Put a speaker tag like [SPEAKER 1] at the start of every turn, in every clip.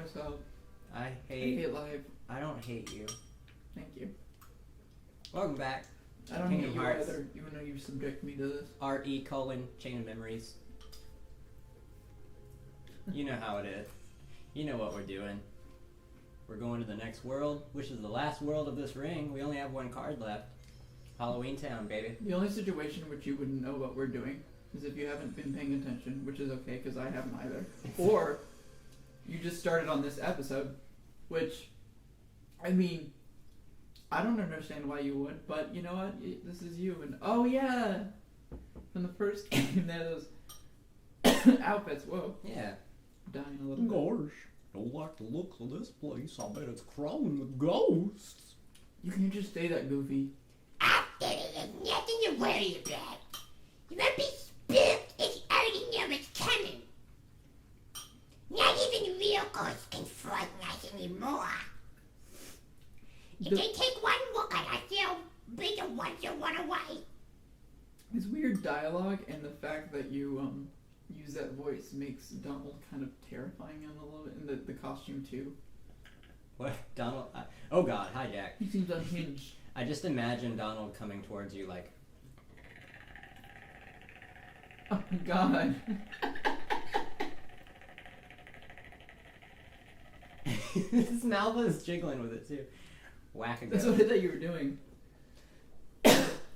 [SPEAKER 1] yourself.
[SPEAKER 2] I hate
[SPEAKER 1] life.
[SPEAKER 2] I don't hate you.
[SPEAKER 1] Thank you.
[SPEAKER 2] Welcome back.
[SPEAKER 1] I don't
[SPEAKER 2] Kingdom
[SPEAKER 1] hate you
[SPEAKER 2] Hearts.
[SPEAKER 1] either, even though you subject me to this.
[SPEAKER 2] RE : Chain of Memories. You know how it is. You know what we're doing. We're going to the next world, which is the last world of this ring. We only have one card left. Halloween Town, baby.
[SPEAKER 1] The only situation in which you wouldn't know what we're doing is if you haven't been paying attention, which is okay because I haven't either. Or you just started on this episode, which, I mean, I don't understand why you would, but you know what? This is you. And oh yeah, from the first game, there those outfits. Whoa.
[SPEAKER 2] Yeah.
[SPEAKER 1] Dying a little bit.
[SPEAKER 3] Gosh, don't like the looks of this place. I bet it's crawling with ghosts.
[SPEAKER 1] You can't just say that, Goofy.
[SPEAKER 4] There's nothing to worry about. You won't be spooked if you already know what's coming. Not even the real ghosts can frighten us anymore. If they take one look at us, they'll be the ones who run away.
[SPEAKER 1] This weird dialogue and the fact that you use that voice makes Donald kind of terrifying in a little bit, and the costume too.
[SPEAKER 2] What? Donald? Oh god, hi Jack.
[SPEAKER 1] He seems unhinged.
[SPEAKER 2] I just imagine Donald coming towards you like...
[SPEAKER 1] Oh my god.
[SPEAKER 2] This Malva is jiggling with it too. Whack a
[SPEAKER 1] That's what I thought you were doing.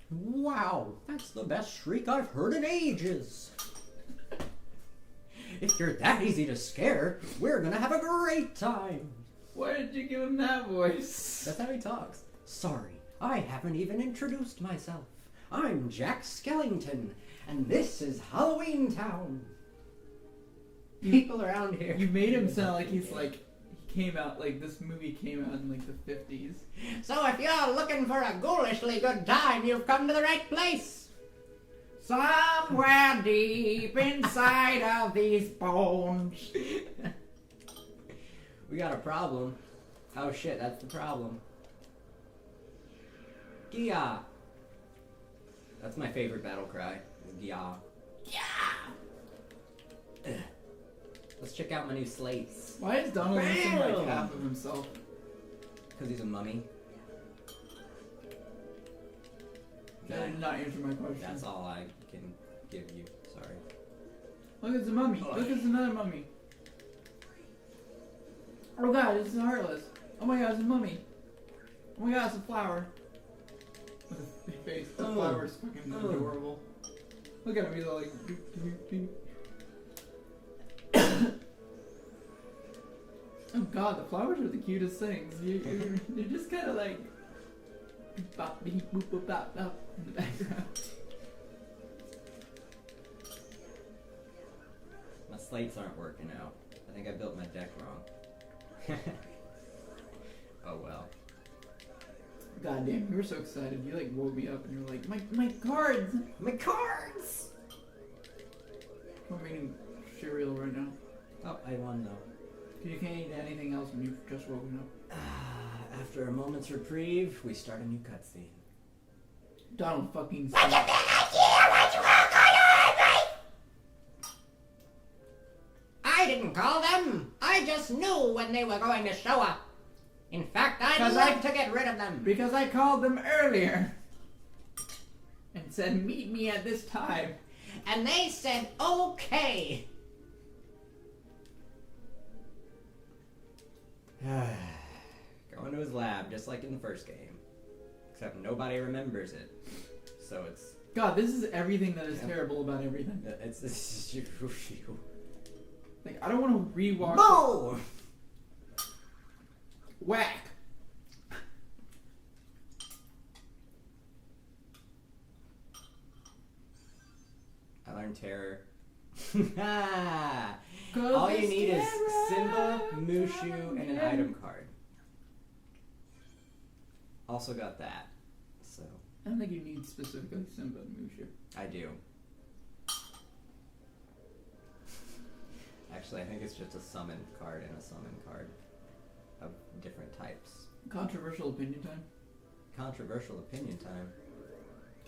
[SPEAKER 3] Wow, that's the best shriek I've heard in ages. If you're that easy to scare, we're gonna have a great time.
[SPEAKER 1] Why did you give him that voice?
[SPEAKER 2] That's how he talks.
[SPEAKER 3] Sorry, I haven't even introduced myself. I'm Jack Skellington, and this is Halloween Town.
[SPEAKER 2] People around here.
[SPEAKER 1] You made him sound like he's like, he came out, like this movie came out in like the 50s.
[SPEAKER 2] So if you're looking for a ghoulishly good time, you've come to the right place.
[SPEAKER 1] Somewhere deep inside of these bones.
[SPEAKER 2] We got a problem. Oh shit, that's the problem. Gia. That's my favorite battle cry. Gia.
[SPEAKER 4] Yeah.
[SPEAKER 2] Let's check out my new slates.
[SPEAKER 1] Why is Donald missing like half of himself?
[SPEAKER 2] Because he's a mummy.
[SPEAKER 1] That did not answer my question.
[SPEAKER 2] That's all I can give you. Sorry.
[SPEAKER 1] Look, it's a mummy. Look, it's another mummy. Oh god, it's heartless. Oh my god, it's a mummy. Oh my god, it's a flower. With a big face. The flower's fucking adorable. Look at him, he's all like... doop, doop, doop. Oh god, the flowers are the cutest things. You're just kind of like... bop, beep, boop, boop, bop, bop in the background.
[SPEAKER 2] My slates aren't working out. I think I built my deck wrong. Oh well.
[SPEAKER 1] God damn, you were so excited. You like woke me up and you're like, my cards!
[SPEAKER 2] My cards!
[SPEAKER 1] I'm eating cereal right now.
[SPEAKER 2] Oh, I won though.
[SPEAKER 1] You can't eat anything else when you've just woken up.
[SPEAKER 2] After a moment's reprieve, we start a new cutscene.
[SPEAKER 1] Donald fucking
[SPEAKER 4] What's a bad idea? What's wrong on
[SPEAKER 2] I didn't call them! I just knew when they were going to show up. In fact, I'd
[SPEAKER 1] 'Cause
[SPEAKER 2] like to get rid of them.
[SPEAKER 1] Because I called them earlier. And said, meet me at this time.
[SPEAKER 2] And they said, okay. Going to his lab, just like in the first game. Except nobody remembers it. So it's...
[SPEAKER 1] God, this is everything that is terrible about everything.
[SPEAKER 2] It's
[SPEAKER 1] Like, I don't want to rewatch
[SPEAKER 2] Boo!
[SPEAKER 1] Whack!
[SPEAKER 2] I learned terror. All you need is Simba, Mushu, and an item card. Also got that. So
[SPEAKER 1] I don't think you need specifically Simba and Mushu.
[SPEAKER 2] I do. Actually, I think it's just a summon card and a summon card of different types.
[SPEAKER 1] Controversial opinion time.
[SPEAKER 2] Controversial opinion time.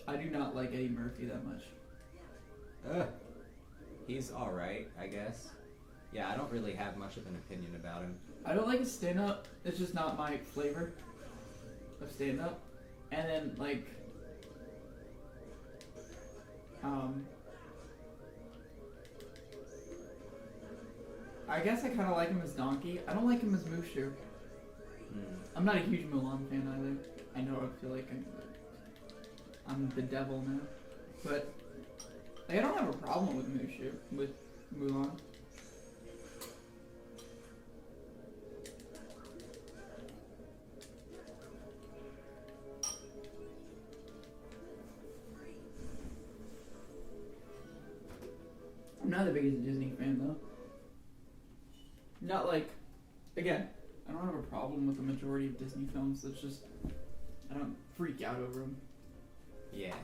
[SPEAKER 1] I do not like Eddie Murphy that much.
[SPEAKER 2] Ugh. He's alright, I guess. Yeah, I don't really have much of an opinion about him.
[SPEAKER 1] I don't like his stand-up. It's just not my flavor of stand-up. And then, like, I guess I kind of like him as Donkey. I don't like him as Mushu. I'm not a huge Mulan fan either. I know I feel like I'm the devil now. But, like, I don't have a problem with Mushu, with Mulan. I'm not the biggest Disney fan though. Not like, again, I don't have a problem with the majority of Disney films. It's just, I don't freak out over them.
[SPEAKER 2] Yeah.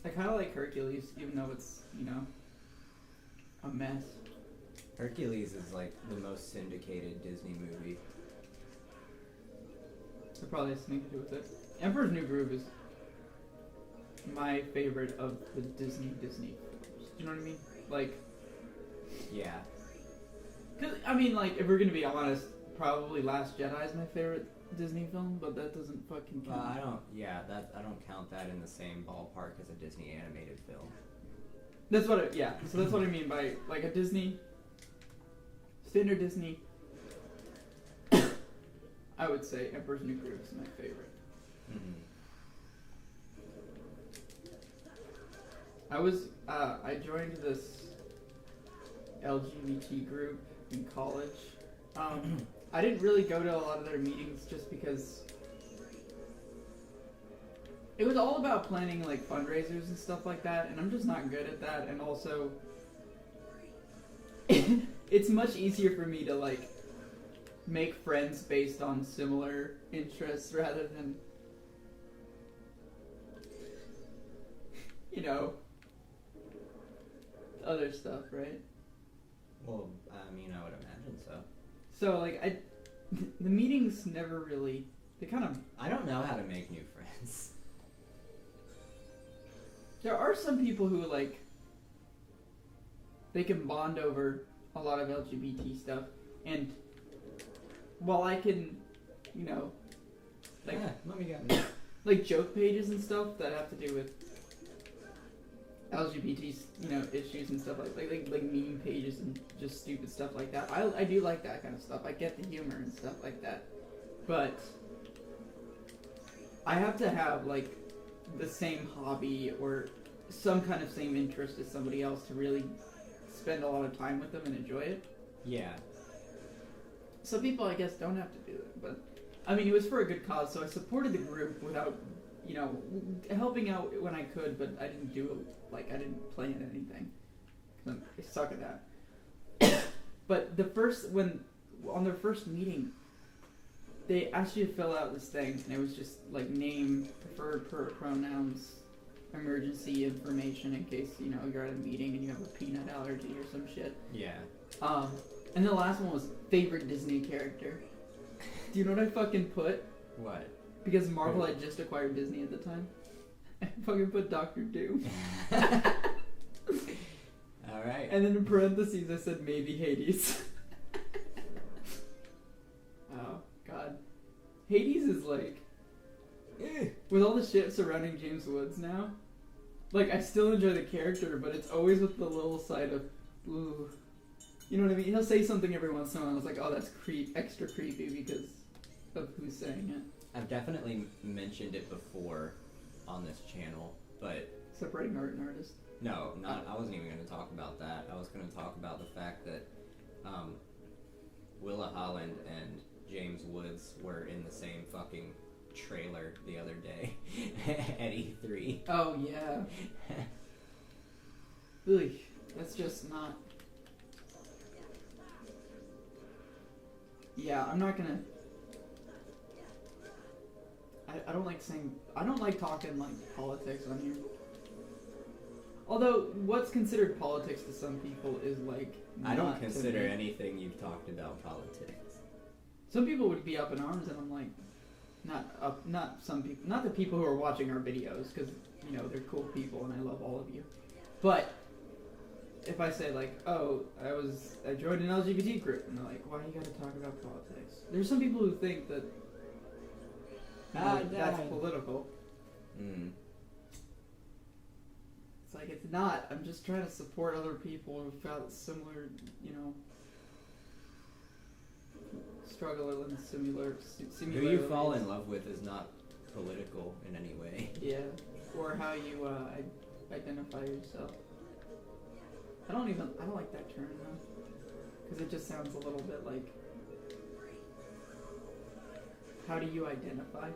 [SPEAKER 1] I kind of like Hercules, even though it's, you know, a mess.
[SPEAKER 2] Hercules is like the most syndicated Disney movie.
[SPEAKER 1] It probably has something to do with it. Emperor's New Groove is my favorite of the Disney films. Do you know what I mean? Like,
[SPEAKER 2] Yeah.
[SPEAKER 1] cause I mean, like, if we're gonna be honest, probably Last Jedi is my favorite Disney film, but that doesn't fucking count.
[SPEAKER 2] I don't count that in the same ballpark as a Disney animated film.
[SPEAKER 1] That's what so that's what I mean by, like, a Disney, standard Disney, I would say Emperor's New Groove is my favorite.
[SPEAKER 2] Mm-hmm.
[SPEAKER 1] I joined this LGBT group in college. I didn't really go to a lot of their meetings just because it was all about planning, like, fundraisers and stuff like that, and I'm just not good at that, and also it's much easier for me to, like, make friends based on similar interests rather than, you know, other stuff, right?
[SPEAKER 2] Well, I mean, I would imagine so.
[SPEAKER 1] So, like, the meetings never really, they kind of,
[SPEAKER 2] I don't know how to make new friends.
[SPEAKER 1] there are some people who, like, they can bond over a lot of LGBT stuff, and while I can, you know, like,
[SPEAKER 2] Yeah, let me get
[SPEAKER 1] like joke pages and stuff that have to do with LGBT, you know, issues and stuff like meme pages and just stupid stuff like that. I do like that kind of stuff. I get the humor and stuff like that, but I have to have, like, the same hobby or some kind of same interest as somebody else to really spend a lot of time with them and enjoy it.
[SPEAKER 2] Yeah.
[SPEAKER 1] Some people, I guess, don't have to do it, but I mean, it was for a good cause, so I supported the group without, you know, helping out when I could, but I didn't do it, like, I didn't plan anything. I suck at that. But on their first meeting, they asked you to fill out this thing, and it was just, like, name, preferred pronouns, emergency information in case, you know, you're at a meeting and you have a peanut allergy or some shit.
[SPEAKER 2] Yeah.
[SPEAKER 1] And the last one was favorite Disney character. Do you know what I fucking put?
[SPEAKER 2] What?
[SPEAKER 1] Because Marvel had just acquired Disney at the time. I fucking put Doctor Doom.
[SPEAKER 2] Alright.
[SPEAKER 1] And then in parentheses I said maybe Hades. Oh, God. Hades is like, with all the shit surrounding James Woods now, like, I still enjoy the character, but it's always with the little side of, ooh. You know what I mean? He'll say something every once in a while, and I was like, oh, that's extra creepy because of who's saying it.
[SPEAKER 2] I've definitely mentioned it before on this channel, but
[SPEAKER 1] Separating art and artist.
[SPEAKER 2] no, not. I wasn't even going to talk about that. I was going to talk about the fact that Willa Holland and James Woods were in the same fucking trailer the other day at E3.
[SPEAKER 1] Oh, yeah. Really, that's just not... Yeah, I'm not gonna... I don't like saying... I don't like talking, like, politics on here. Although, what's considered politics to some people is, like,
[SPEAKER 2] I don't
[SPEAKER 1] not to
[SPEAKER 2] consider
[SPEAKER 1] me.
[SPEAKER 2] anything you've talked about politics.
[SPEAKER 1] Some people would be up in arms, and I'm like... Not some people... Not the people who are watching our videos, because, you know, they're cool people, and I love all of you. But... if I say like, oh, I joined an LGBT group, and they're like, why do you gotta talk about politics? There's some people who think that that's political.
[SPEAKER 2] Mm.
[SPEAKER 1] It's like, it's not. I'm just trying to support other people who've got similar, struggle and similar.
[SPEAKER 2] Who you fall in love with is not political in any way.
[SPEAKER 1] Yeah, or how you identify yourself. I don't like that term though, because it just sounds a little bit like, how do you identify?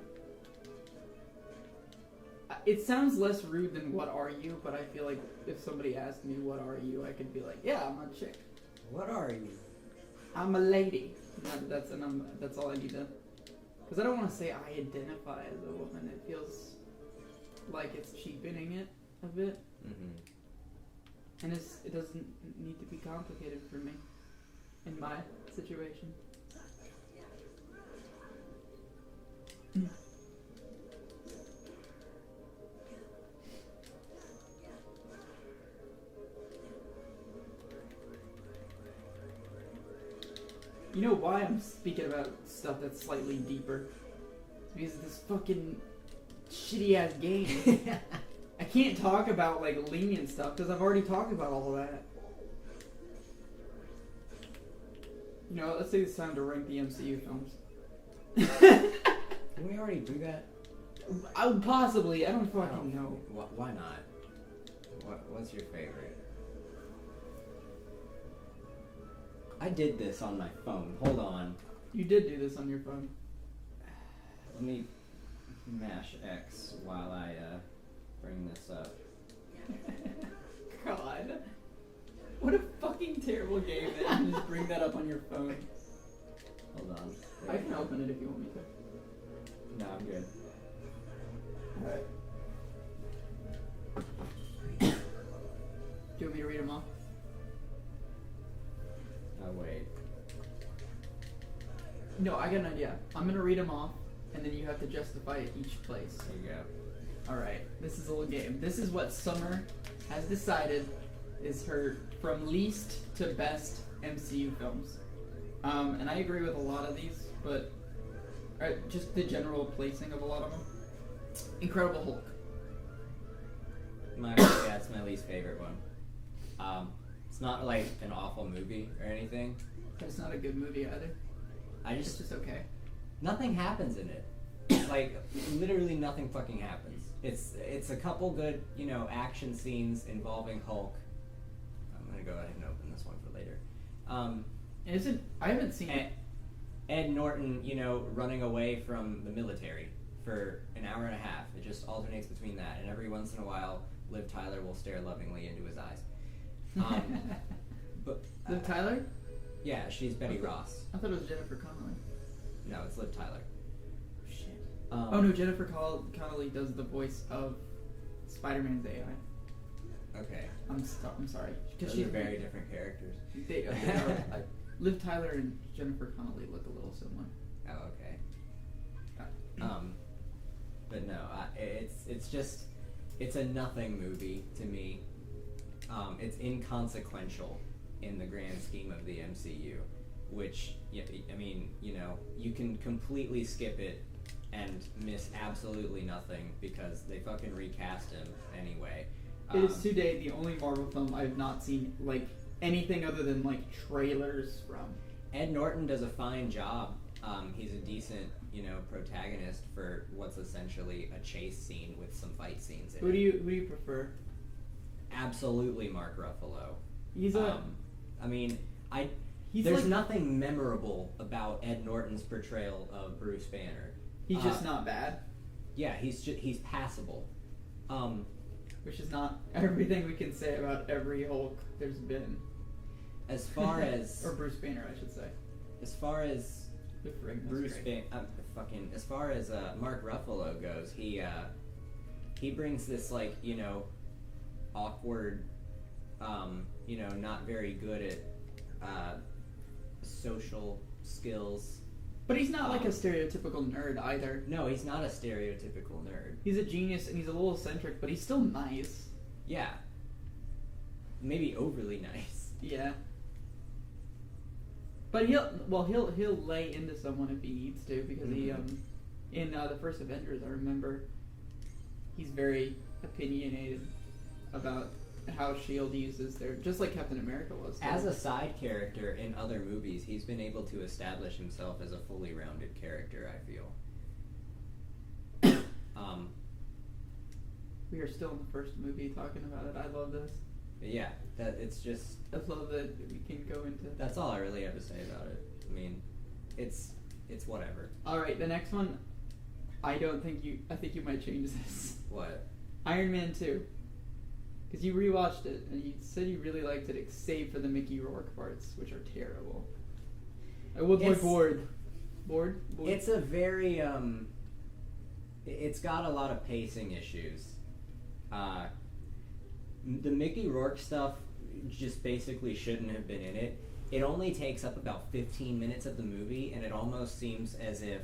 [SPEAKER 1] It sounds less rude than what are you, but I feel like if somebody asked me what are you, I could be like, yeah, I'm a chick.
[SPEAKER 3] What are you?
[SPEAKER 1] I'm a lady. That's all I need to. Because I don't want to say I identify as a woman. It feels like it's cheapening it a bit.
[SPEAKER 2] Mm-hmm.
[SPEAKER 1] And it doesn't need to be complicated for me in my situation. You know why I'm speaking about stuff that's slightly deeper? Because of this fucking shitty ass game. I can't talk about like lenient stuff because I've already talked about all of that. Let's take this time to rank the MCU films.
[SPEAKER 3] Didn't we already do that?
[SPEAKER 1] Possibly. I don't fucking know.
[SPEAKER 2] Why not? What's your favorite? I did this on my phone. Hold on.
[SPEAKER 1] You did do this on your phone.
[SPEAKER 2] Let me mash X while I bring this up.
[SPEAKER 1] God. What a fucking terrible game that you just bring that up on your phone.
[SPEAKER 2] Hold on.
[SPEAKER 1] I can open it if you want me to.
[SPEAKER 2] No, I'm good.
[SPEAKER 1] Alright. Do you want me to read them off?
[SPEAKER 2] Oh, wait.
[SPEAKER 1] No, I got an idea. I'm gonna read them off, and then you have to justify each place.
[SPEAKER 2] There you go.
[SPEAKER 1] Alright, this is a little game. This is what Summer has decided is her from least to best MCU films. And I agree with a lot of these, but just the general placing of a lot of them. Incredible Hulk.
[SPEAKER 2] That's my least favorite one. It's not like an awful movie or anything.
[SPEAKER 1] It's not a good movie either. It's just okay.
[SPEAKER 2] Nothing happens in it. Like literally nothing fucking happens. It's a couple good, action scenes involving Hulk. I'm gonna go ahead and open this one for later.
[SPEAKER 1] I haven't seen it.
[SPEAKER 2] Ed Norton, running away from the military for an hour and a half. It just alternates between that, and every once in a while, Liv Tyler will stare lovingly into his eyes. But
[SPEAKER 1] Liv Tyler?
[SPEAKER 2] Yeah, she's Betty Ross.
[SPEAKER 1] I thought it was Jennifer Connelly.
[SPEAKER 2] No, it's Liv Tyler.
[SPEAKER 1] Shit. Oh no, Jennifer Connelly does the voice of Spider-Man's AI.
[SPEAKER 2] Okay.
[SPEAKER 1] I'm sorry.
[SPEAKER 2] Those are very different characters.
[SPEAKER 1] They are, Liv Tyler and Jennifer Connelly look a little similar.
[SPEAKER 2] Oh, okay. But no, it's a nothing movie to me. It's inconsequential in the grand scheme of the MCU, which, I mean, you can completely skip it and miss absolutely nothing because they fucking recast him anyway.
[SPEAKER 1] It is to date the only Marvel film I have not seen, anything other than, trailers from.
[SPEAKER 2] Ed Norton does a fine job. He's a decent, protagonist for what's essentially a chase scene with some fight scenes in it.
[SPEAKER 1] Who do you prefer?
[SPEAKER 2] Absolutely Mark Ruffalo.
[SPEAKER 1] He's
[SPEAKER 2] there's nothing memorable about Ed Norton's portrayal of Bruce Banner.
[SPEAKER 1] He's just not bad.
[SPEAKER 2] Yeah, he's passable.
[SPEAKER 1] Which is not everything we can say about every Hulk there's been.
[SPEAKER 2] As far as
[SPEAKER 1] or Bruce Banner, I should say.
[SPEAKER 2] As far as
[SPEAKER 1] Bruce
[SPEAKER 2] Banner, as far as Mark Ruffalo goes, he brings this awkward, not very good at social skills.
[SPEAKER 1] But he's not a stereotypical nerd either.
[SPEAKER 2] No, he's not a stereotypical nerd.
[SPEAKER 1] He's a genius and he's a little eccentric, but he's still nice.
[SPEAKER 2] Yeah. maybe overly nice.
[SPEAKER 1] Yeah. But he'll lay into someone if he needs to, because he in the first Avengers, I remember he's very opinionated about how S.H.I.E.L.D. uses their, just like Captain America was.
[SPEAKER 2] As a side character in other movies, he's been able to establish himself as a fully rounded character, I feel.
[SPEAKER 1] We are still in the first movie talking about it. I love this.
[SPEAKER 2] Yeah, that it's just...
[SPEAKER 1] I love that we can go into...
[SPEAKER 2] That's all I really have to say about it. I mean, it's whatever.
[SPEAKER 1] Alright, the next one, I think you might change this.
[SPEAKER 2] What?
[SPEAKER 1] Iron Man 2. Because you rewatched it, and you said you really liked it, save for the Mickey Rourke parts, which are terrible. I was my bored. Bored?
[SPEAKER 2] It's a very, it's got a lot of pacing issues. The Mickey Rourke stuff just basically shouldn't have been in it. It only takes up about 15 minutes of the movie, and it almost seems as if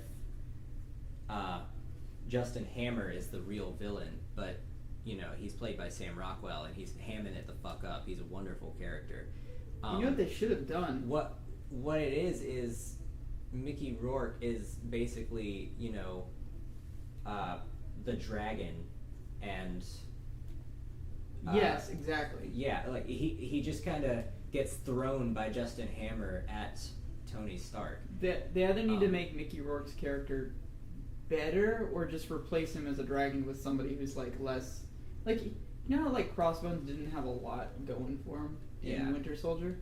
[SPEAKER 2] Justin Hammer is the real villain, but you know, he's played by Sam Rockwell, and he's hamming it the fuck up. He's a wonderful character.
[SPEAKER 1] You know what they should have done?
[SPEAKER 2] What it is Mickey Rourke is basically, you know, the dragon, and
[SPEAKER 1] yes, exactly.
[SPEAKER 2] Yeah, like he just kind of gets thrown by Justin Hammer at Tony Stark.
[SPEAKER 1] They either need to make Mickey Rourke's character better, or just replace him as a dragon with somebody who's like less, like, you know how like Crossbones didn't have a lot going for him in Winter Soldier,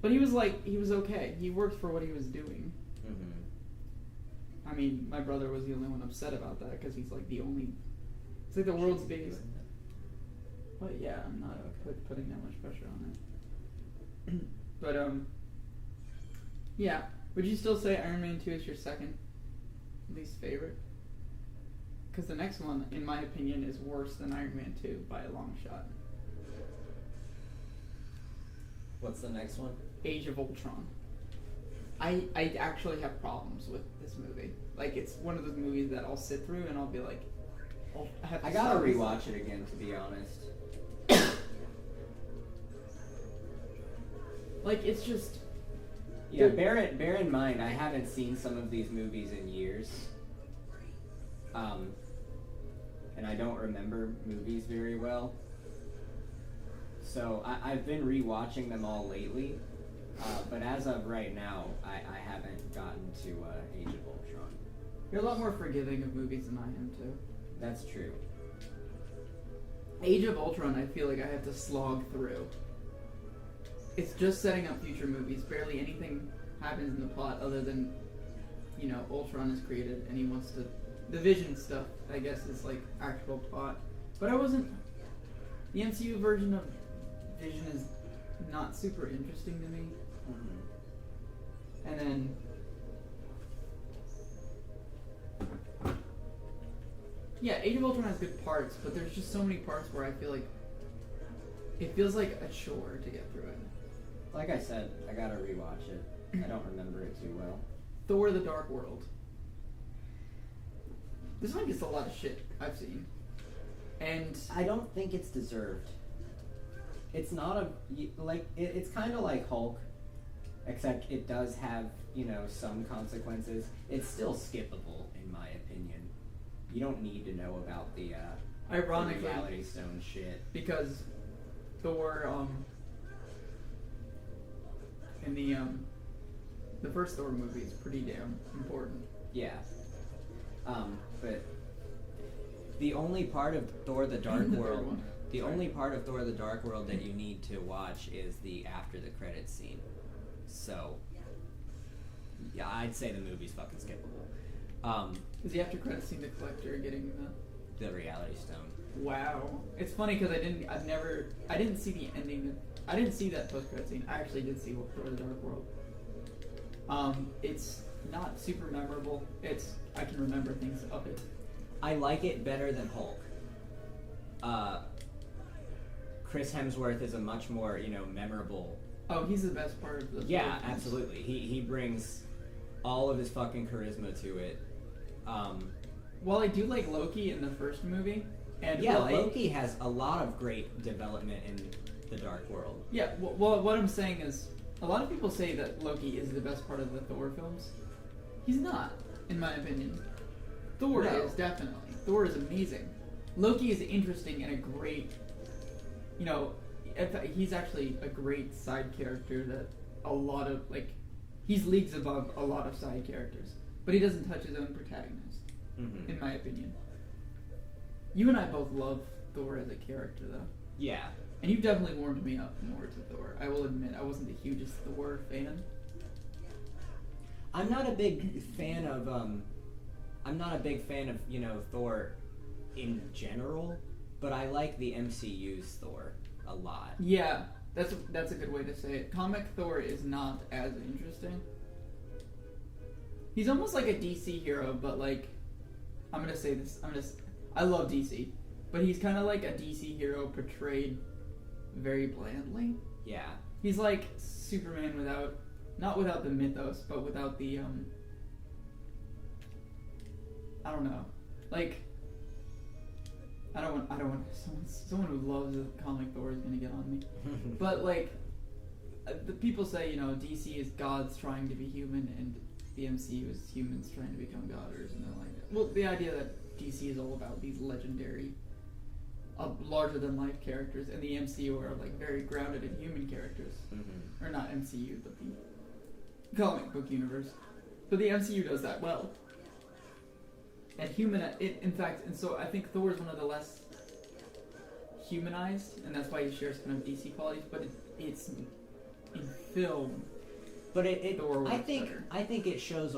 [SPEAKER 1] but he was okay. He worked for what he was doing.
[SPEAKER 2] Mm-hmm.
[SPEAKER 1] I mean, my brother was the only one upset about that, because he's like the only. It's like the world's biggest. But yeah, I'm not putting that much pressure on it. But yeah. Would you still say Iron Man 2 is your second least favorite? Because the next one, in my opinion, is worse than Iron Man 2 by a long shot.
[SPEAKER 2] What's the next one?
[SPEAKER 1] Age of Ultron. I actually have problems with this movie. Like, it's one of those movies that I'll sit through and I'll be like,
[SPEAKER 2] I gotta rewatch it again, to be honest.
[SPEAKER 1] Like, it's just...
[SPEAKER 2] Yeah, bear in mind, I haven't seen some of these movies in years. And I don't remember movies very well. So I've been rewatching them all lately. But as of right now, I haven't gotten to Age of Ultron.
[SPEAKER 1] You're a lot more forgiving of movies than I am, too.
[SPEAKER 2] That's true.
[SPEAKER 1] Age of Ultron, I feel like I have to slog through. It's just setting up future movies. Barely anything happens in the plot other than, you know, Ultron is created and he wants to... The Vision stuff, I guess, is like actual plot. But I wasn't... The MCU version of Vision is not super interesting to me.
[SPEAKER 2] Mm-hmm.
[SPEAKER 1] And then... Yeah, Age of Ultron has good parts, but there's just so many parts where I feel like it feels like a chore to get through it.
[SPEAKER 2] Like I said, I gotta rewatch it. I don't remember it too well.
[SPEAKER 1] Thor: The Dark World. This one gets a lot of shit I've seen. And
[SPEAKER 2] I don't think it's deserved. It's not a... Like, it's kind of like Hulk, except it does have, you know, some consequences. It's still skippable, in my opinion. You don't need to know about the
[SPEAKER 1] ironically,
[SPEAKER 2] the Reality Stone shit.
[SPEAKER 1] Because Thor, in the first Thor movie is pretty damn important.
[SPEAKER 2] Yeah. But the only part of Thor: The Dark World, only part of Thor: The Dark World that you need to watch is the after the credits scene. So, yeah, I'd say the movie's fucking skippable.
[SPEAKER 1] Is the after credits scene the Collector getting
[SPEAKER 2] the Reality Stone?
[SPEAKER 1] Wow, it's funny because I didn't see the ending. I didn't see that post credit scene. I actually did see Thor: The Dark World. It's not super memorable. I can remember things of it.
[SPEAKER 2] I like it better than Hulk. Chris Hemsworth is a much more, you know, memorable...
[SPEAKER 1] Oh, he's the best part of the...
[SPEAKER 2] Yeah, absolutely. He brings all of his fucking charisma to it.
[SPEAKER 1] While I do like Loki in the first movie, And
[SPEAKER 2] Yeah,
[SPEAKER 1] well,
[SPEAKER 2] Loki has a lot of great development in the Dark World.
[SPEAKER 1] Yeah, well, what I'm saying is, a lot of people say that Loki is the best part of the Thor films. He's not, in my opinion. Thor
[SPEAKER 2] No.
[SPEAKER 1] is, definitely. Thor is amazing. Loki is interesting and a great, you know, in fact, he's actually a great side character that a lot of, like, he's leagues above a lot of side characters. But he doesn't touch his own protagonist, in my opinion. You and I both love Thor as a character, though.
[SPEAKER 2] Yeah.
[SPEAKER 1] And you've definitely warmed me up more to Thor. I will admit, I wasn't the hugest Thor fan.
[SPEAKER 2] I'm not a big fan of you know, Thor in general, but I like the MCU's Thor a lot.
[SPEAKER 1] Yeah, that's a good way to say it. Comic Thor is not as interesting. He's almost like a DC hero, but like, I'm gonna say this. I love DC, but he's kind of like a DC hero portrayed very blandly.
[SPEAKER 2] Yeah.
[SPEAKER 1] He's like Superman not without the mythos, but without the I don't know, like, I don't want someone who loves the comic Thor is gonna get on me, but like, the people say, you know, DC is gods trying to be human, and the MCU is humans trying to become gods or something like that. Well, the idea that DC is all about these legendary, larger than life characters, and the MCU are like very grounded in human characters, or not MCU, but the comic book universe. But the MCU does that well. And in fact, and so I think Thor is one of the less humanized, and that's why he shares kind of DC qualities. But it's in film.
[SPEAKER 2] But
[SPEAKER 1] Thor
[SPEAKER 2] I
[SPEAKER 1] works
[SPEAKER 2] think
[SPEAKER 1] better.
[SPEAKER 2] I think it shows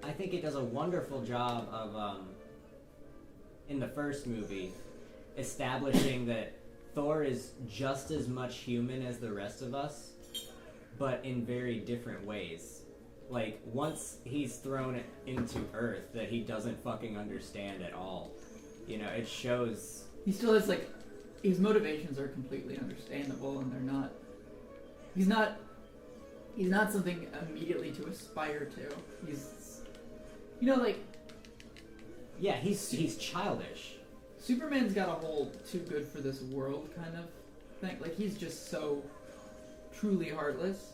[SPEAKER 2] I think it does a wonderful job of in the first movie establishing that Thor is just as much human as the rest of us, but in very different ways. Like, once he's thrown into Earth that he doesn't fucking understand at all, you know, it shows.
[SPEAKER 1] He still has, like, his motivations are completely understandable, and they're not. He's not something immediately to aspire to. He's, you know, like,
[SPEAKER 2] Yeah, he's childish.
[SPEAKER 1] Superman's got a whole too good for this world kind of thing. Like, he's just so truly heartless.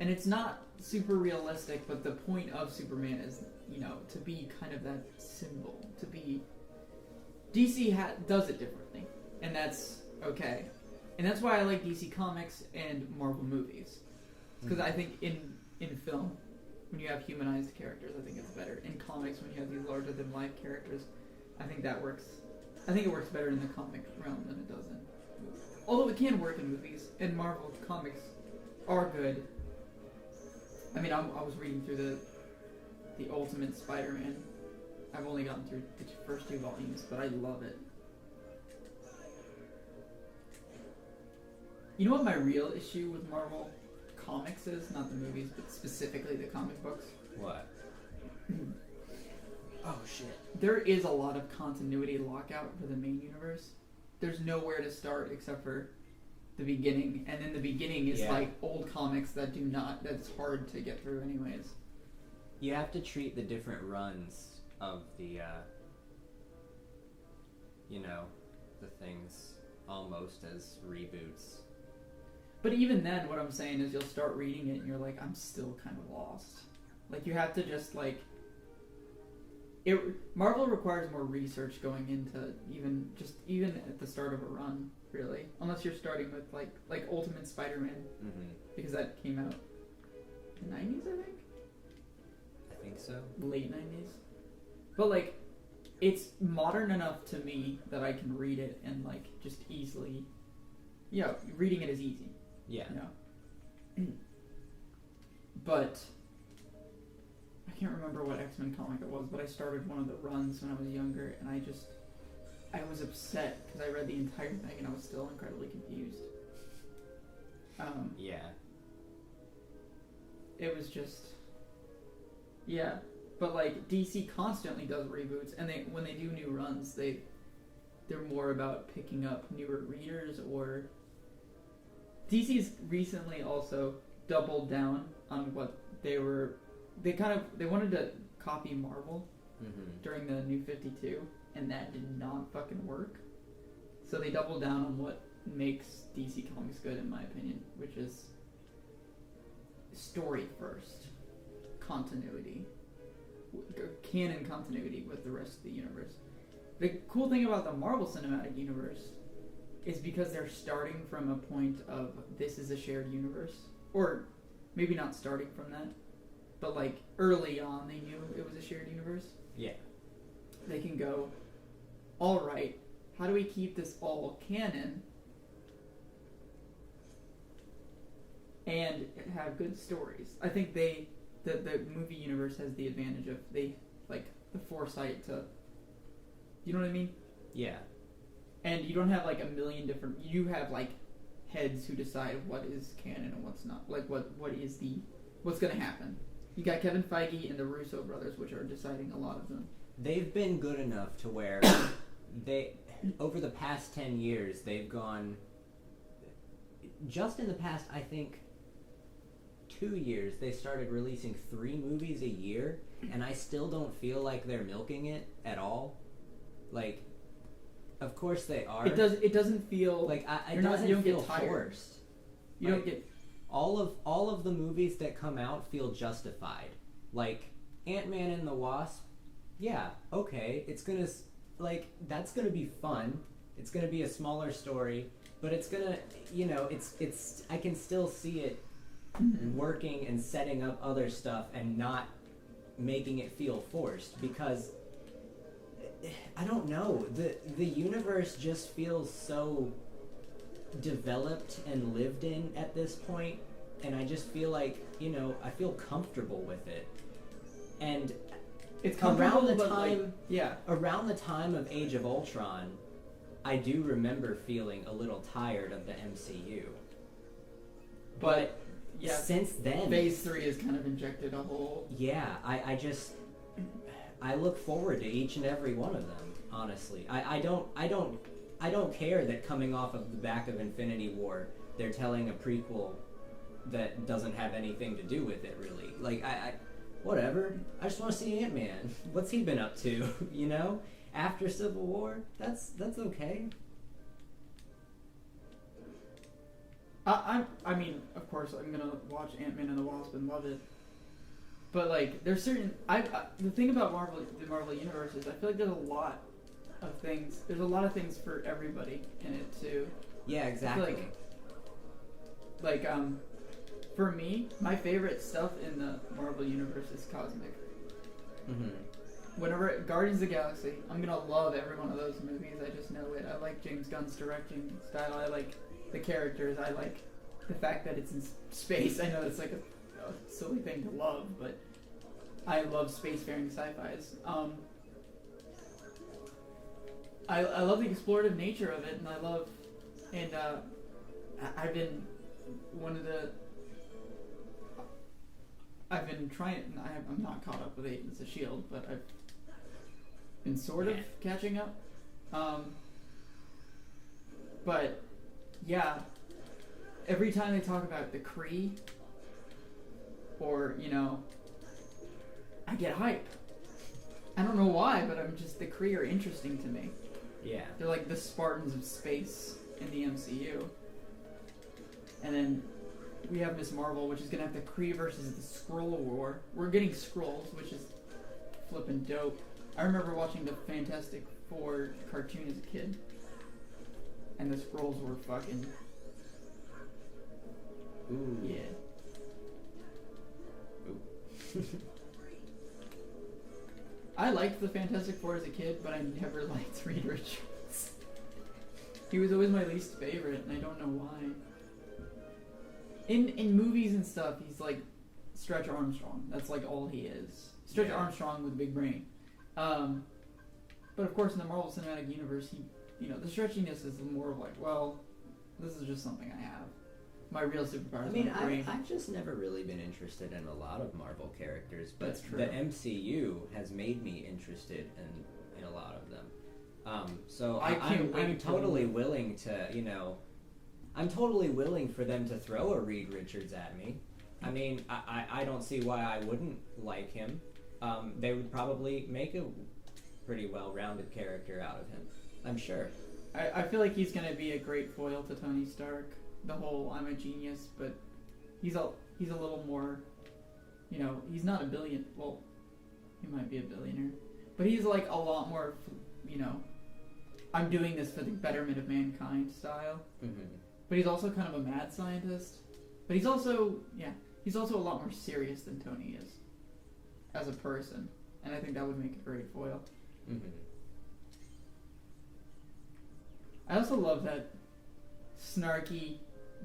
[SPEAKER 1] And it's not super realistic, but the point of Superman is, you know, to be kind of that symbol. To be... DC does it differently, and that's okay. And that's why I like DC Comics and Marvel movies. Because I think in film, when you have humanized characters, I think it's better. In comics, when you have these larger-than-life characters, I think that works. I think it works better in the comic realm than it does in movies. Although it can work in movies, and Marvel comics are good. I mean, I was reading through the Ultimate Spider-Man. I've only gotten through the first 2 volumes, but I love it. You know what my real issue with Marvel comics is? Not the movies, but specifically the comic books.
[SPEAKER 2] What? Oh shit.
[SPEAKER 1] There is a lot of continuity lockout for the main universe. There's nowhere to start except for the beginning, and then the beginning is like old comics that's hard to get through anyways.
[SPEAKER 2] You have to treat the different runs of the you know, the things almost as reboots.
[SPEAKER 1] But even then, what I'm saying is you'll start reading it and you're like, I'm still kind of lost. Like, you have to just, like... Marvel requires more research going into even at the start of a run, really. Unless you're starting with, like Ultimate Spider-Man. Because that came out in the 90s, I think?
[SPEAKER 2] I think so.
[SPEAKER 1] Late 90s. But, like, it's modern enough to me that I can read it and, like, just easily... You know, reading it is easy.
[SPEAKER 2] Yeah.
[SPEAKER 1] You know? But... I can't remember what X-Men comic it was, but I started one of the runs when I was younger, and I was upset because I read the entire thing and I was still incredibly confused.
[SPEAKER 2] Yeah.
[SPEAKER 1] It was just... Yeah. But, like, DC constantly does reboots, and when they do new runs, they're more about picking up newer readers, or... DC's recently also doubled down on what they were... They wanted to copy Marvel during the New 52, and that did not fucking work. So they doubled down on what makes DC Comics good, in my opinion, which is story first, continuity, canon continuity with the rest of the universe. The cool thing about the Marvel Cinematic Universe is because they're starting from a point of this is a shared universe, or maybe not starting from that, but like early on they knew it was a shared universe.
[SPEAKER 2] Yeah.
[SPEAKER 1] They can go, all right, how do we keep this all canon and have good stories? I think the movie universe has the advantage of they like the foresight to, you know what I mean?
[SPEAKER 2] Yeah.
[SPEAKER 1] And you don't have like a million different. You have like heads who decide what is canon and what's not. Like what's gonna happen. You got Kevin Feige and the Russo brothers, which are deciding a lot of them.
[SPEAKER 2] They've been good enough to where they, over the past 10 years, they've gone. Just in the past, I think, 2 years, they started releasing 3 movies a year, and I still don't feel like they're milking it at all. Like, of course they are.
[SPEAKER 1] It doesn't feel
[SPEAKER 2] like
[SPEAKER 1] you don't
[SPEAKER 2] feel
[SPEAKER 1] get tired.
[SPEAKER 2] forced.
[SPEAKER 1] You
[SPEAKER 2] Like,
[SPEAKER 1] don't get
[SPEAKER 2] all of the movies that come out feel justified. Like Ant-Man and the Wasp. Yeah, okay, it's gonna that's gonna be fun. It's gonna be a smaller story, but it's gonna it's I can still see it working and setting up other stuff and not making it feel forced, because I don't know, the universe just feels so developed and lived in at this point, and I just feel like, I feel comfortable with it. And
[SPEAKER 1] it's
[SPEAKER 2] around the
[SPEAKER 1] but
[SPEAKER 2] time
[SPEAKER 1] yeah.
[SPEAKER 2] around the time of Age of Ultron, I do remember feeling a little tired of the MCU. But
[SPEAKER 1] yeah,
[SPEAKER 2] since then,
[SPEAKER 1] Phase 3 has kind of injected a whole.
[SPEAKER 2] Yeah, I look forward to each and every one of them. Honestly, I don't care that coming off of the back of Infinity War, they're telling a prequel that doesn't have anything to do with it, really. Like, whatever. I just want to see Ant-Man. What's he been up to? After Civil War, that's okay.
[SPEAKER 1] I mean, of course, I'm gonna watch Ant-Man and the Wasp and love it. But like, there's certain the thing about the Marvel universe is I feel like there's a lot of things. There's a lot of things for everybody in it too.
[SPEAKER 2] Yeah, exactly.
[SPEAKER 1] Like for me, my favorite stuff in the Marvel universe is cosmic.
[SPEAKER 2] Mm-hmm.
[SPEAKER 1] Whenever Guardians of the Galaxy, I'm gonna love every one of those movies. I just know it. I like James Gunn's directing style. I like the characters. I like the fact that it's in space. I know it's like a silly thing to love, but I love spacefaring sci-fis. I love the explorative nature of it, and I've been I've been trying. I'm not caught up with Agents of S.H.I.E.L.D., but I've been sort of catching up. But yeah, every time they talk about the Kree, or I get hype. I don't know why, but the Kree are interesting to me.
[SPEAKER 2] Yeah.
[SPEAKER 1] They're like the Spartans of space in the MCU. And then we have Miss Marvel, which is gonna have the Kree versus the Skrull War. We're getting Skrulls, which is flippin' dope. I remember watching the Fantastic Four cartoon as a kid, and the Skrulls were fucking.
[SPEAKER 2] Ooh.
[SPEAKER 1] Yeah.
[SPEAKER 2] Ooh.
[SPEAKER 1] I liked the Fantastic Four as a kid, but I never liked Reed Richards. He was always my least favorite, and I don't know why. In movies and stuff, he's like Stretch Armstrong. That's like all he is. Stretch Armstrong with a big brain. But of course, in the Marvel Cinematic Universe, the stretchiness is more of like, well, this is just something I have. My real superpower is my brain.
[SPEAKER 2] I've just never really been interested in a lot of Marvel characters, but
[SPEAKER 1] That's true.
[SPEAKER 2] the MCU has made me interested in a lot of them. So I'm totally willing to, I'm totally willing for them to throw a Reed Richards at me. I mean, I don't see why I wouldn't like him. They would probably make a pretty well-rounded character out of him. I'm sure.
[SPEAKER 1] I feel like he's gonna be a great foil to Tony Stark. The whole I'm a genius, but he's a little more, you know, he's not a billion. Well, he might be a billionaire, but he's like a lot more, you know, I'm doing this for the betterment of mankind style.
[SPEAKER 2] Mm-hmm.
[SPEAKER 1] But he's also kind of a mad scientist. But he's also a lot more serious than Tony is as a person, and I think that would make a great foil.
[SPEAKER 2] Mm-hmm.
[SPEAKER 1] I also love that snarky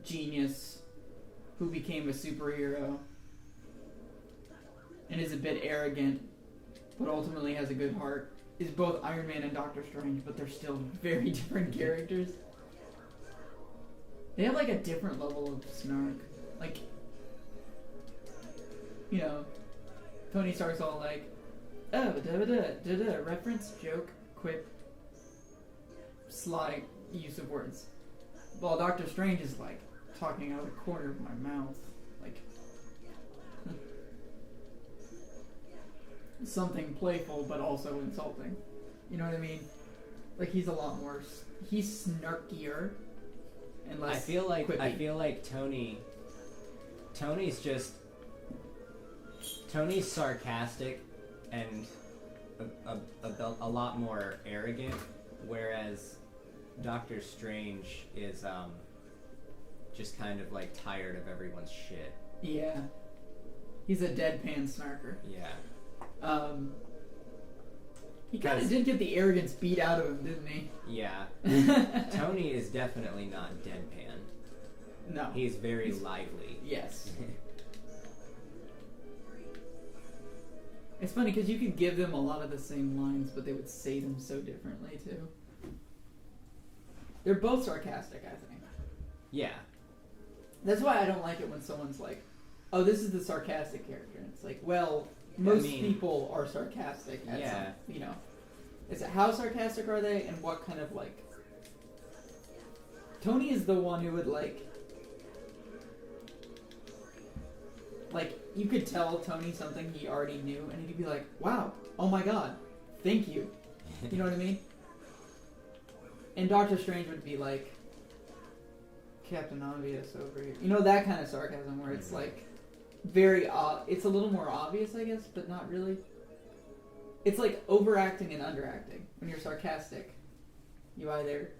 [SPEAKER 1] genius who became a superhero and is a bit arrogant, but ultimately has a good heart, is both Iron Man and Doctor Strange, but they're still very different characters. They have like a different level of snark. Like, you know, Tony Stark's all like, oh, da-da-da-da-da, reference, joke, quip, sly use of words. While Doctor Strange is like talking out of the corner of my mouth, like something playful but also insulting. You know what I mean? Like he's a lot more. He's snarkier and less.
[SPEAKER 2] I feel like
[SPEAKER 1] quippy.
[SPEAKER 2] Tony's sarcastic and a lot more arrogant, whereas Doctor Strange is just kind of like tired of everyone's shit.
[SPEAKER 1] Yeah. He's a deadpan snarker.
[SPEAKER 2] Yeah.
[SPEAKER 1] He kind of did get the arrogance beat out of him, didn't he?
[SPEAKER 2] Yeah. Tony is definitely not deadpan.
[SPEAKER 1] No.
[SPEAKER 2] He's very lively.
[SPEAKER 1] Yes. It's funny because you could give them a lot of the same lines, but they would say them so differently too. They're both sarcastic, I think.
[SPEAKER 2] Yeah.
[SPEAKER 1] That's why I don't like it when someone's like, "Oh, this is the sarcastic character." And it's like, well, most people are sarcastic. At some, you know, it's how sarcastic are they, and what kind of like. Tony is the one who would like you could tell Tony something he already knew, and he'd be like, "Wow, oh my God, thank you." You know what I mean? And Doctor Strange would be like, "Captain Obvious over here." You know, that kind of sarcasm where it's like very it's a little more obvious, I guess, but not really. It's like overacting and underacting. When you're sarcastic, you either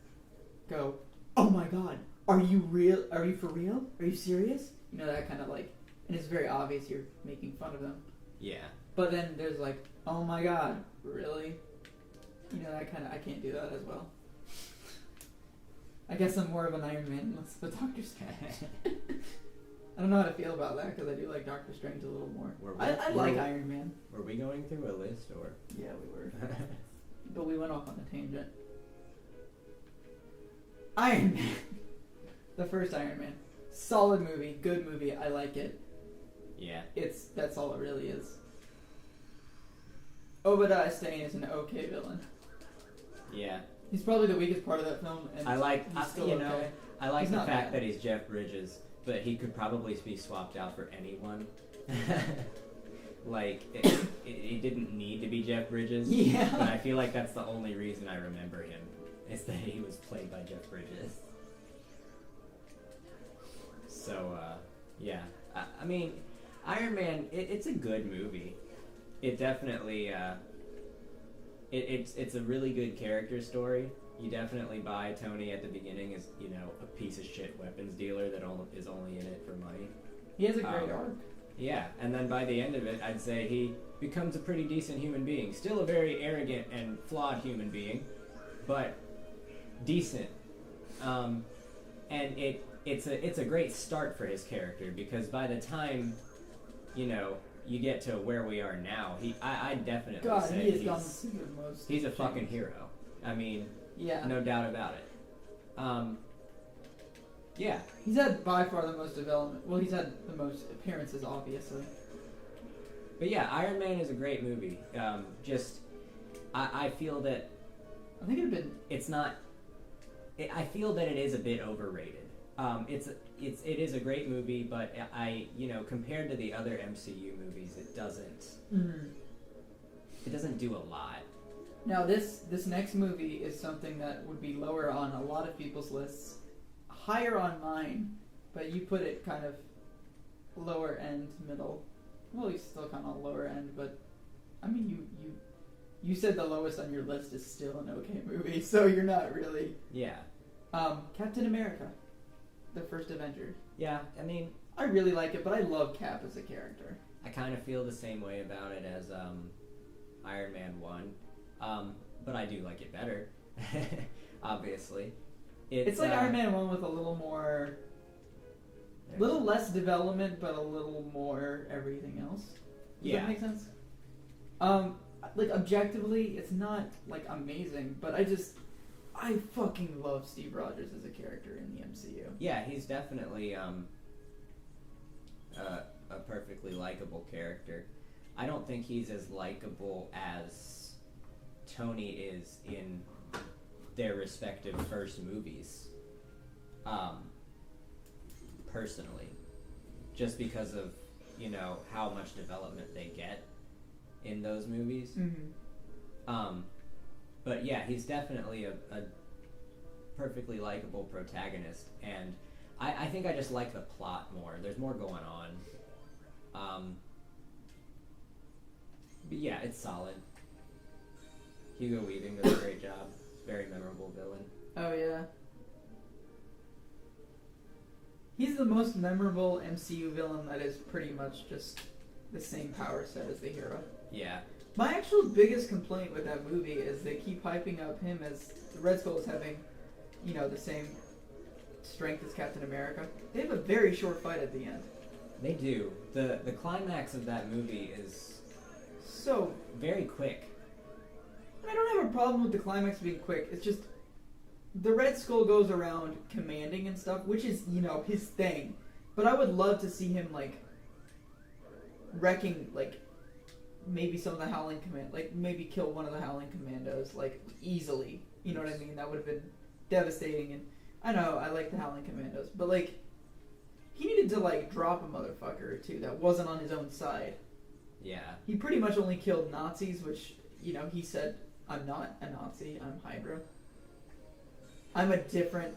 [SPEAKER 1] go, "Oh my God, are you real? Are you for real? Are you serious?" You know, that kind of like, and it's very obvious you're making fun of them.
[SPEAKER 2] Yeah.
[SPEAKER 1] But then there's like, "Oh my God, really?" You know, that kind of, I can't do that as well. I guess I'm more of an Iron Man unless the Doctor Strange. I don't know how to feel about that because I do like Doctor Strange a little more. I like Iron Man.
[SPEAKER 2] Were we going through a list or?
[SPEAKER 1] Yeah, we were. But we went off on a tangent. Iron Man. The first Iron Man. Solid movie, good movie, I like it.
[SPEAKER 2] Yeah.
[SPEAKER 1] That's all it really is. Obadiah Stane is an okay villain.
[SPEAKER 2] Yeah.
[SPEAKER 1] He's probably the weakest part of that film, and
[SPEAKER 2] I like
[SPEAKER 1] he's still
[SPEAKER 2] you know,
[SPEAKER 1] okay.
[SPEAKER 2] I like
[SPEAKER 1] He's
[SPEAKER 2] the
[SPEAKER 1] not
[SPEAKER 2] fact
[SPEAKER 1] bad.
[SPEAKER 2] that he's Jeff Bridges, but he could probably be swapped out for anyone. Like it didn't need to be Jeff Bridges.
[SPEAKER 1] Yeah.
[SPEAKER 2] But I feel like that's the only reason I remember him is that he was played by Jeff Bridges. So yeah, I mean, Iron Man. It's a good movie. It definitely it's a really good character story. You definitely buy Tony at the beginning as, you know, a piece of shit weapons dealer that is only in it for money.
[SPEAKER 1] He has a great arc.
[SPEAKER 2] Yeah, and then by the end of it, I'd say he becomes a pretty decent human being. Still a very arrogant and flawed human being, but decent. And it's a great start for his character because by the time, you know, you get to where we are now, I definitely say
[SPEAKER 1] he has gone through the most.
[SPEAKER 2] he's a fucking hero. I mean,
[SPEAKER 1] yeah,
[SPEAKER 2] no doubt about it. Yeah.
[SPEAKER 1] He's had by far the most development. Well, he's had the most appearances, obviously.
[SPEAKER 2] But yeah, Iron Man is a great movie. I feel that
[SPEAKER 1] I think it'd been.
[SPEAKER 2] it's not. I feel that it is a bit overrated. It is a great movie, but compared to the other MCU movies, it doesn't do a lot.
[SPEAKER 1] Now this next movie is something that would be lower on a lot of people's lists, higher on mine, but you put it kind of lower end, middle. Well, he's still kind of lower end, but I mean, you said the lowest on your list is still an okay movie, so you're not really.
[SPEAKER 2] Yeah.
[SPEAKER 1] Captain America, the first Avenger.
[SPEAKER 2] Yeah, I mean,
[SPEAKER 1] I really like it, but I love Cap as a character.
[SPEAKER 2] I kind of feel the same way about it as Iron Man 1, but I do like it better, obviously.
[SPEAKER 1] It's like Iron Man 1 with a little more, little less development, but a little more everything else. Does that make sense? Like, objectively, it's not, like, amazing, but I fucking love Steve Rogers as a character in the MCU.
[SPEAKER 2] Yeah, he's definitely a perfectly likable character. I don't think he's as likable as Tony is in their respective first movies. Personally. Just because of, how much development they get in those movies.
[SPEAKER 1] Mm-hmm.
[SPEAKER 2] But yeah, he's definitely a perfectly likable protagonist, and I think I just like the plot more. There's more going on. But yeah, it's solid. Hugo Weaving does a great job. Very memorable villain.
[SPEAKER 1] Oh, yeah. He's the most memorable MCU villain that is pretty much just the same power set as the hero.
[SPEAKER 2] Yeah.
[SPEAKER 1] My actual biggest complaint with that movie is they keep hyping up him as the Red Skull is having, the same strength as Captain America. They have a very short fight at the end.
[SPEAKER 2] They do. The climax of that movie is
[SPEAKER 1] so
[SPEAKER 2] very quick.
[SPEAKER 1] I don't have a problem with the climax being quick. It's just the Red Skull goes around commanding and stuff, which is, his thing. But I would love to see him, wrecking, maybe some of the Howling Command, maybe kill one of the Howling Commandos, easily. You know what I mean? That would have been devastating. And I know, I like the Howling Commandos. But, he needed to, drop a motherfucker or two that wasn't on his own side.
[SPEAKER 2] Yeah.
[SPEAKER 1] He pretty much only killed Nazis, which, he said, I'm not a Nazi, I'm Hydra. I'm a different,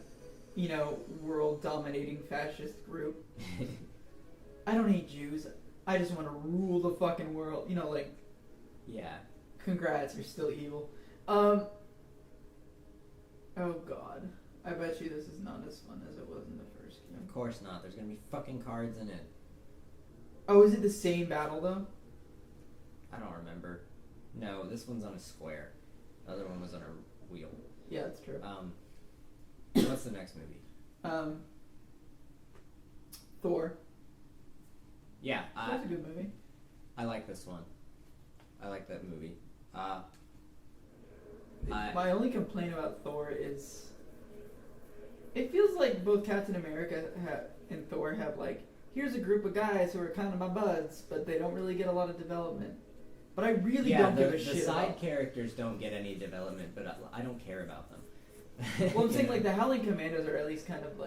[SPEAKER 1] world-dominating fascist group. I don't hate Jews. I just want to rule the fucking world.
[SPEAKER 2] Yeah.
[SPEAKER 1] Congrats, you're still evil. Oh god. I bet you this is not as fun as it was in the first game.
[SPEAKER 2] Of course not. There's gonna be fucking cards in it.
[SPEAKER 1] Oh, is it the same battle, though?
[SPEAKER 2] I don't remember. No, this one's on a square. The other one was on a wheel.
[SPEAKER 1] Yeah, that's true.
[SPEAKER 2] What's the next movie?
[SPEAKER 1] Thor.
[SPEAKER 2] Yeah,
[SPEAKER 1] That's a good movie.
[SPEAKER 2] I like this one. I like that movie.
[SPEAKER 1] My only complaint about Thor is it feels like both Captain America and Thor have here's a group of guys who are kind of my buds, but they don't really get a lot of development. But I really don't give a shit.
[SPEAKER 2] The side characters don't get any development, but I don't care about them.
[SPEAKER 1] Well, I'm saying the Howling Commandos are at least kind of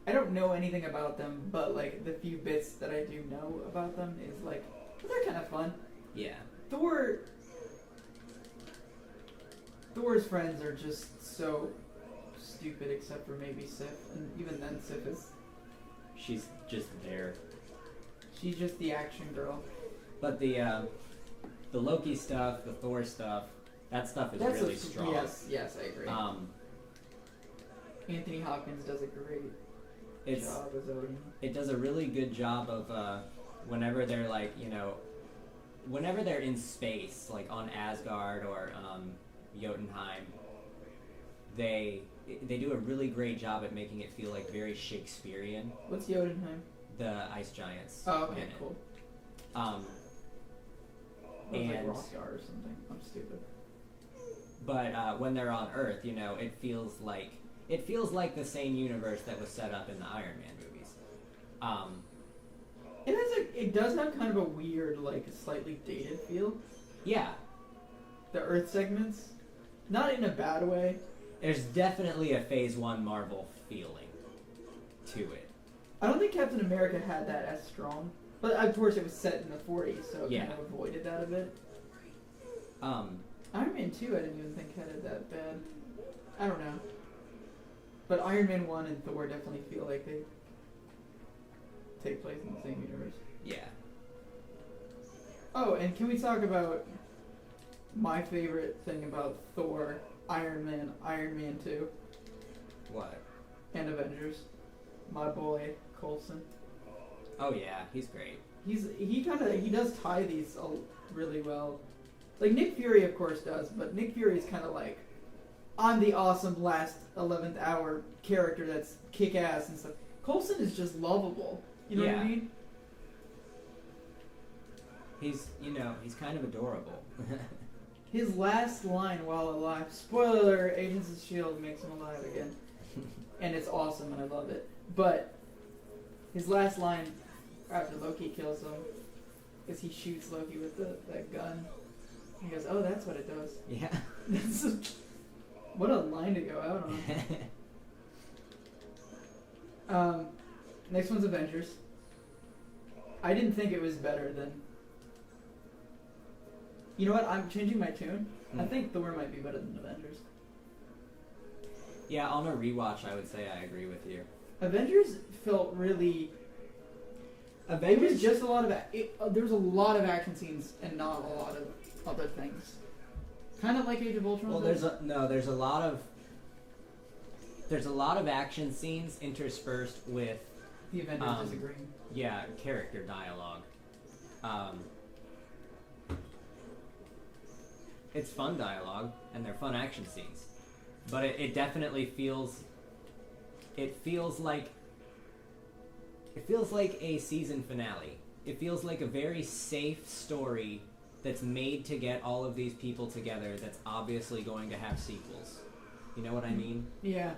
[SPEAKER 1] I don't know anything about them, but the few bits that I do know about them is they're kind of fun.
[SPEAKER 2] Yeah.
[SPEAKER 1] Thor's friends are just so stupid, except for maybe Sif, and even then Sif is.
[SPEAKER 2] She's just there.
[SPEAKER 1] She's just the action girl.
[SPEAKER 2] But the Loki stuff, the Thor stuff, that stuff is really strong.
[SPEAKER 1] Yes, I agree. Anthony Hopkins does a great job as Odin.
[SPEAKER 2] It does a really good job of whenever they're whenever they're in space, on Asgard or Jotunheim, they do a really great job at making it feel very Shakespearean.
[SPEAKER 1] What's Jotunheim?
[SPEAKER 2] The ice giants.
[SPEAKER 1] Oh, okay, cool.
[SPEAKER 2] And
[SPEAKER 1] Rothgar or something. I'm stupid.
[SPEAKER 2] But when they're on Earth, it feels like the same universe that was set up in the Iron Man movies.
[SPEAKER 1] It does have kind of a weird, slightly dated feel.
[SPEAKER 2] Yeah.
[SPEAKER 1] The Earth segments, not in a bad way.
[SPEAKER 2] There's definitely a Phase 1 Marvel feeling to it.
[SPEAKER 1] I don't think Captain America had that as strong, but of course it was set in the 40s, so it kind of avoided that a bit. Iron Man 2 I didn't even think had it that bad. I don't know. But Iron Man 1 and Thor definitely feel like they take place in the same universe.
[SPEAKER 2] Yeah.
[SPEAKER 1] Oh, and can we talk about my favorite thing about Thor, Iron Man 2,
[SPEAKER 2] What?
[SPEAKER 1] and Avengers? My boy, Coulson.
[SPEAKER 2] Oh yeah, he's great.
[SPEAKER 1] He does tie these really well. Like Nick Fury, of course, does, but Nick Fury is kind of like, I'm the awesome last 11th hour character that's kick ass and stuff. Coulson is just lovable. You know what I
[SPEAKER 2] Yeah.
[SPEAKER 1] mean?
[SPEAKER 2] He's kind of adorable.
[SPEAKER 1] His last line while alive, spoiler, Agents of S.H.I.E.L.D. makes him alive again. And it's awesome and I love it. But his last line after Loki kills him is he shoots Loki with that gun. He goes, oh, that's what it does.
[SPEAKER 2] Yeah.
[SPEAKER 1] What a line to go out on. Next one's Avengers. I didn't think it was better than... You know what? I'm changing my tune. I think Thor might be better than Avengers.
[SPEAKER 2] Yeah, on a rewatch, I would say I agree with you.
[SPEAKER 1] Avengers felt really... It was just a lot of... there was a lot of action scenes and not a lot of other things. Kind of like Age of Ultron.
[SPEAKER 2] Well, there's a lot of action scenes interspersed with
[SPEAKER 1] The Avengers disagreeing.
[SPEAKER 2] yeah, character dialogue. It's fun dialogue and they're fun action scenes, but it definitely feels like a season finale. It feels like a very safe story that's made to get all of these people together that's obviously going to have sequels. You know what I mean?
[SPEAKER 1] Yeah.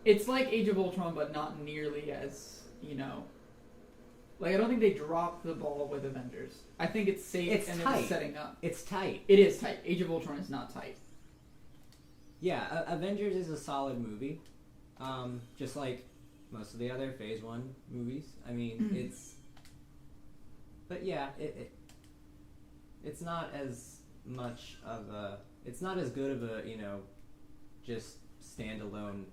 [SPEAKER 1] It's like Age of Ultron, but not nearly as, Like, I don't think they dropped the ball with Avengers. I think it's safe
[SPEAKER 2] It's
[SPEAKER 1] and
[SPEAKER 2] tight.
[SPEAKER 1] it's setting up.
[SPEAKER 2] It's tight.
[SPEAKER 1] It is tight. Age of Ultron is not tight.
[SPEAKER 2] Yeah, Avengers is a solid movie. Just like most of the other Phase 1 movies. I mean, it's... But yeah, it's not as much of a... It's not as good of a, just standalone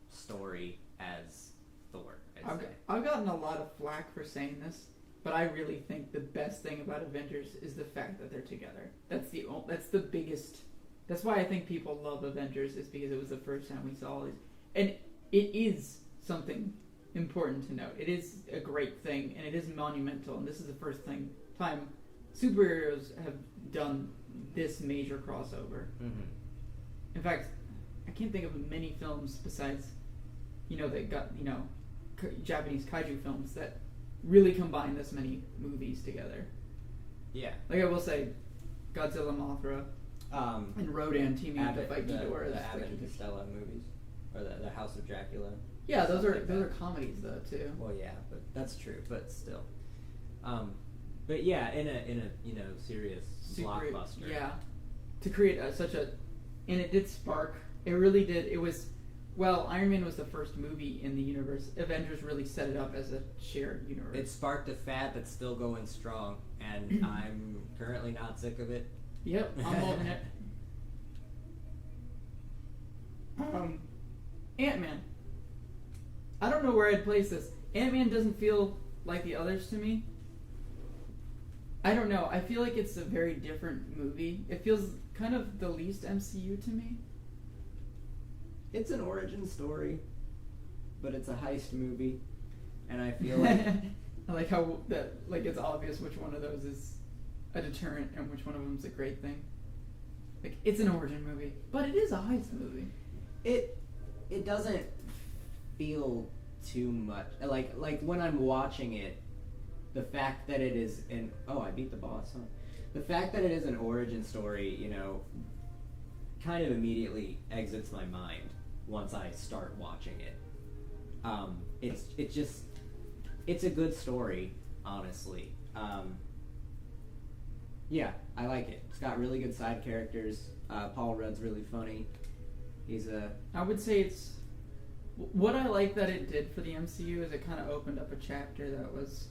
[SPEAKER 2] story as Thor, I'd say.
[SPEAKER 1] I've gotten a lot of flack for saying this, but I really think the best thing about Avengers is the fact that they're together. That's the biggest... That's why I think people love Avengers, is because it was the first time we saw all these. And it is something important to note. It is a great thing, and it is monumental, and this is the first time superheroes have done this major crossover.
[SPEAKER 2] Mm-hmm.
[SPEAKER 1] In fact, I can't think of many films besides, that got, Japanese kaiju films that really combine this many movies together.
[SPEAKER 2] Yeah.
[SPEAKER 1] Like I will say, Godzilla, Mothra, and Rodan teaming up to fight Ghidorah.
[SPEAKER 2] The Abbott and Costello movies, or the House of Dracula.
[SPEAKER 1] Yeah, those
[SPEAKER 2] Like
[SPEAKER 1] are comedies though too.
[SPEAKER 2] Well, yeah, but that's true. But still, but yeah, in a serious blockbuster.
[SPEAKER 1] Yeah, to create and it did spark. It really did. It was, Iron Man was the first movie in the universe. Avengers really set it up as a shared universe.
[SPEAKER 2] It sparked a fad that's still going strong, and I'm currently not sick of it.
[SPEAKER 1] Yep, I'm holding it. Ant-Man. I don't know where I'd place this. Ant-Man doesn't feel like the others to me. I don't know. I feel like it's a very different movie. It feels kind of the least MCU to me.
[SPEAKER 3] It's an origin story, but it's a heist movie, and I feel like
[SPEAKER 1] I like how it's obvious which one of those is a deterrent and which one of them is a great thing. Like, it's an origin movie, but it is a heist movie.
[SPEAKER 3] it doesn't feel too much like when I'm watching it. The fact that it is I beat the boss, huh? The fact that it is an origin story, kind of immediately exits my mind once I start watching it. It's a good story, honestly. Yeah, I like it. It's got really good side characters. Paul Rudd's really funny.
[SPEAKER 1] I would say it's... What I like that it did for the MCU is it kind of opened up a chapter that was...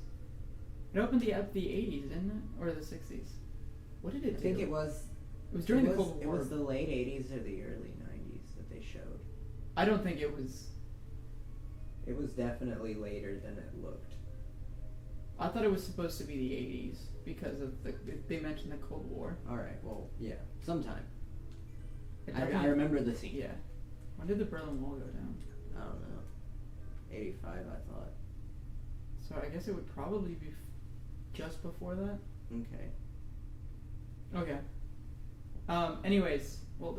[SPEAKER 1] It opened up the 80s, didn't it? Or the 60s? What did it do?
[SPEAKER 3] I think it was
[SPEAKER 1] It was during
[SPEAKER 3] it
[SPEAKER 1] the
[SPEAKER 3] was,
[SPEAKER 1] Cold
[SPEAKER 3] It
[SPEAKER 1] War.
[SPEAKER 3] was the late 80s or the early 90s that they showed.
[SPEAKER 1] I don't think it was.
[SPEAKER 3] It was definitely later than it looked.
[SPEAKER 1] I thought it was supposed to be the 80s because of they mentioned the Cold War.
[SPEAKER 3] Alright, well, yeah, sometime.
[SPEAKER 1] It
[SPEAKER 3] I
[SPEAKER 1] definitely-
[SPEAKER 3] remember the scene.
[SPEAKER 1] Yeah. When did the Berlin Wall go down?
[SPEAKER 3] I don't know. 85, I thought.
[SPEAKER 1] So I guess it would probably be just before that.
[SPEAKER 3] Okay.
[SPEAKER 1] Okay. Anyways, well,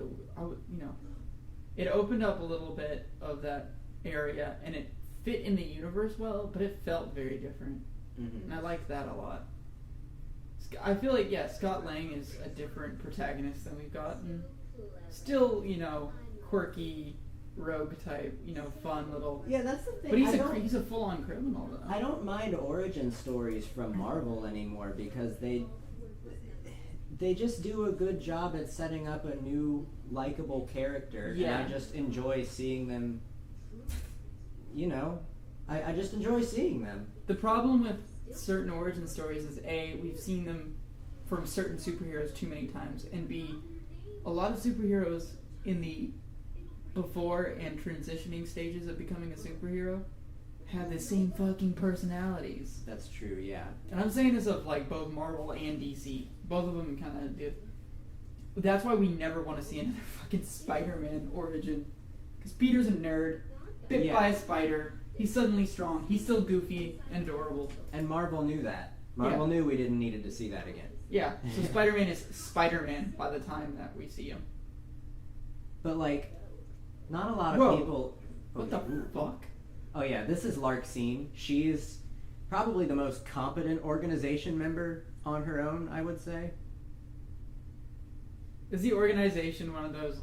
[SPEAKER 1] it opened up a little bit of that area, and it fit in the universe well, but it felt very different,
[SPEAKER 3] Mm-hmm.
[SPEAKER 1] and I liked that a lot. I feel like, yeah, Scott Lang is a different protagonist than we've gotten. Still, quirky, rogue type, fun little.
[SPEAKER 3] Yeah, that's the thing.
[SPEAKER 1] But he's a full-on criminal, though.
[SPEAKER 3] I don't mind origin stories from Marvel anymore because they just do a good job at setting up a new likable character,
[SPEAKER 1] Yeah.
[SPEAKER 3] and I just enjoy seeing them. I just enjoy seeing them.
[SPEAKER 1] The problem with certain origin stories is A, we've seen them from certain superheroes too many times, and B, a lot of superheroes in the before and transitioning stages of becoming a superhero have the same fucking personalities.
[SPEAKER 3] That's true, yeah.
[SPEAKER 1] And I'm saying this of like both Marvel and DC. Both of them kind of do. That's why we never want to see another fucking Spider-Man origin. Because Peter's a nerd, bit
[SPEAKER 3] Yeah.
[SPEAKER 1] by a spider. He's suddenly strong. He's still goofy and adorable.
[SPEAKER 3] And Marvel knew that. Marvel knew we didn't needed to see that again.
[SPEAKER 1] Yeah, so Spider-Man is Spider-Man by the time that we see him.
[SPEAKER 3] But not a lot of
[SPEAKER 1] Whoa.
[SPEAKER 3] people.
[SPEAKER 1] What the fuck?
[SPEAKER 3] Oh yeah, this is Larksine. She is probably the most competent organization member on her own, I would say.
[SPEAKER 1] Is the organization one of those,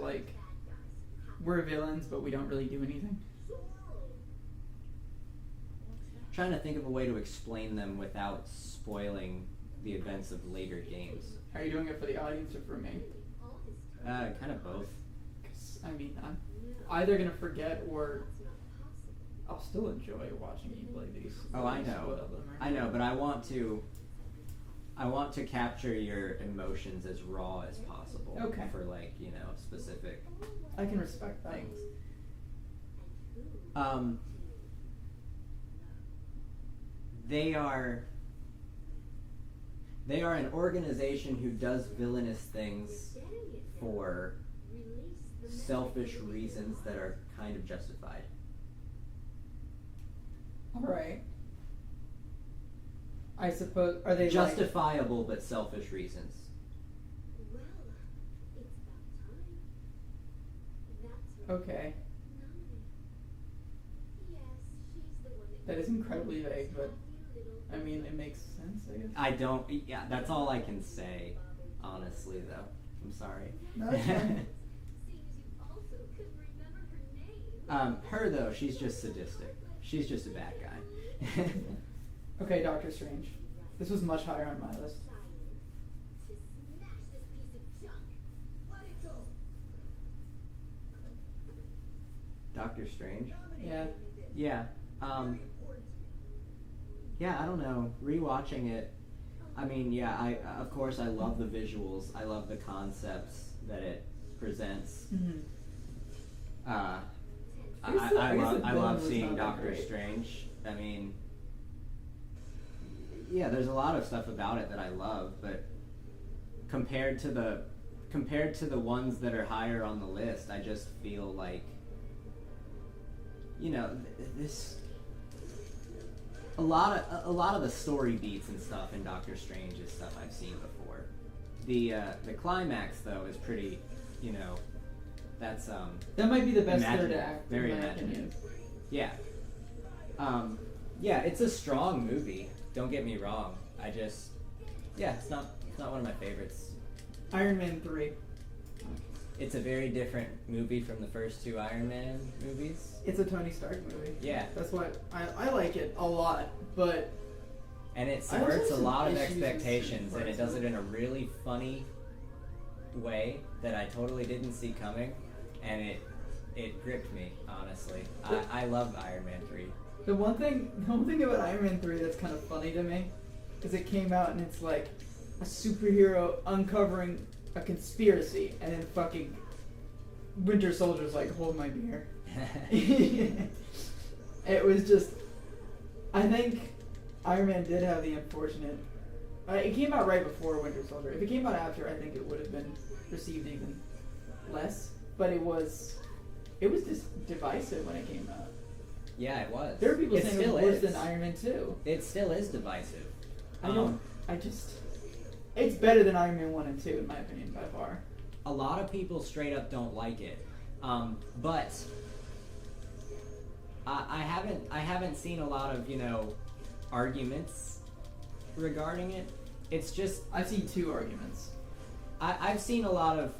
[SPEAKER 1] we're villains, but we don't really do anything?
[SPEAKER 3] Trying to think of a way to explain them without spoiling the events of later games.
[SPEAKER 1] Are you doing it for the audience or for me?
[SPEAKER 3] Kind of both.
[SPEAKER 1] 'Cause, I'm either going to forget or I'll still enjoy watching you play these.
[SPEAKER 3] Oh, I know. I know, but I want to capture your emotions as raw as possible.
[SPEAKER 1] Okay.
[SPEAKER 3] For specific
[SPEAKER 1] I can respect that.
[SPEAKER 3] things. They are an organization who does villainous things for selfish reasons that are kind of justified.
[SPEAKER 1] Alright. I suppose, are they
[SPEAKER 3] Justifiable but selfish reasons.
[SPEAKER 1] okay. That is incredibly vague, but it makes sense, I guess.
[SPEAKER 3] Yeah, that's all I can say, honestly, though. I'm sorry.
[SPEAKER 1] No, that's fine.
[SPEAKER 3] Her, though, she's just sadistic. She's just a bad guy.
[SPEAKER 1] Okay, Doctor Strange. This was much higher on my list.
[SPEAKER 3] Doctor Strange?
[SPEAKER 1] Yeah.
[SPEAKER 3] Yeah. Yeah, I don't know. Rewatching it, of course I love the visuals. I love the concepts that it presents.
[SPEAKER 1] Mm-hmm.
[SPEAKER 3] I love seeing Doctor Strange. Yeah, there's a lot of stuff about it that I love, but compared to the ones that are higher on the list, I just feel like, this. A lot of the story beats and stuff in Doctor Strange is stuff I've seen before. The climax though is pretty, that's
[SPEAKER 1] That might be the best third
[SPEAKER 3] imaginative,
[SPEAKER 1] act.
[SPEAKER 3] very
[SPEAKER 1] in my
[SPEAKER 3] imaginative.
[SPEAKER 1] opinion.
[SPEAKER 3] Yeah. Yeah, it's a strong movie. Don't get me wrong. It's not one of my favorites.
[SPEAKER 1] Iron Man 3.
[SPEAKER 2] It's a very different movie from the first two Iron Man movies.
[SPEAKER 1] It's a Tony Stark movie.
[SPEAKER 2] Yeah.
[SPEAKER 1] That's why I like it a lot, but
[SPEAKER 2] And it
[SPEAKER 1] I also
[SPEAKER 2] subverts a
[SPEAKER 1] have some
[SPEAKER 2] lot of
[SPEAKER 1] issues with
[SPEAKER 2] expectations,
[SPEAKER 1] certain
[SPEAKER 2] and it
[SPEAKER 1] parts
[SPEAKER 2] does
[SPEAKER 1] of
[SPEAKER 2] it in a really funny way that I totally didn't see coming, and it gripped me, honestly. I love Iron Man 3.
[SPEAKER 1] the one thing about Iron Man 3 that's kind of funny to me is it came out and it's like a superhero uncovering a conspiracy, and then fucking Winter Soldier's like, hold my beer. It was just, I think Iron Man did have the unfortunate, it came out right before Winter Soldier. If it came out after, I think it would have been received even less, but it was just divisive when it came out.
[SPEAKER 2] Yeah, it was.
[SPEAKER 1] There are people
[SPEAKER 2] It
[SPEAKER 1] saying it
[SPEAKER 2] still
[SPEAKER 1] was worse
[SPEAKER 2] is.
[SPEAKER 1] than Iron Man 2.
[SPEAKER 2] It still is divisive.
[SPEAKER 1] It's better than Iron Man 1 and 2 in my opinion by far.
[SPEAKER 2] A lot of people straight up don't like it, but I haven't seen a lot of arguments regarding it. It's just
[SPEAKER 1] I've seen 2 arguments.
[SPEAKER 2] I've seen a lot of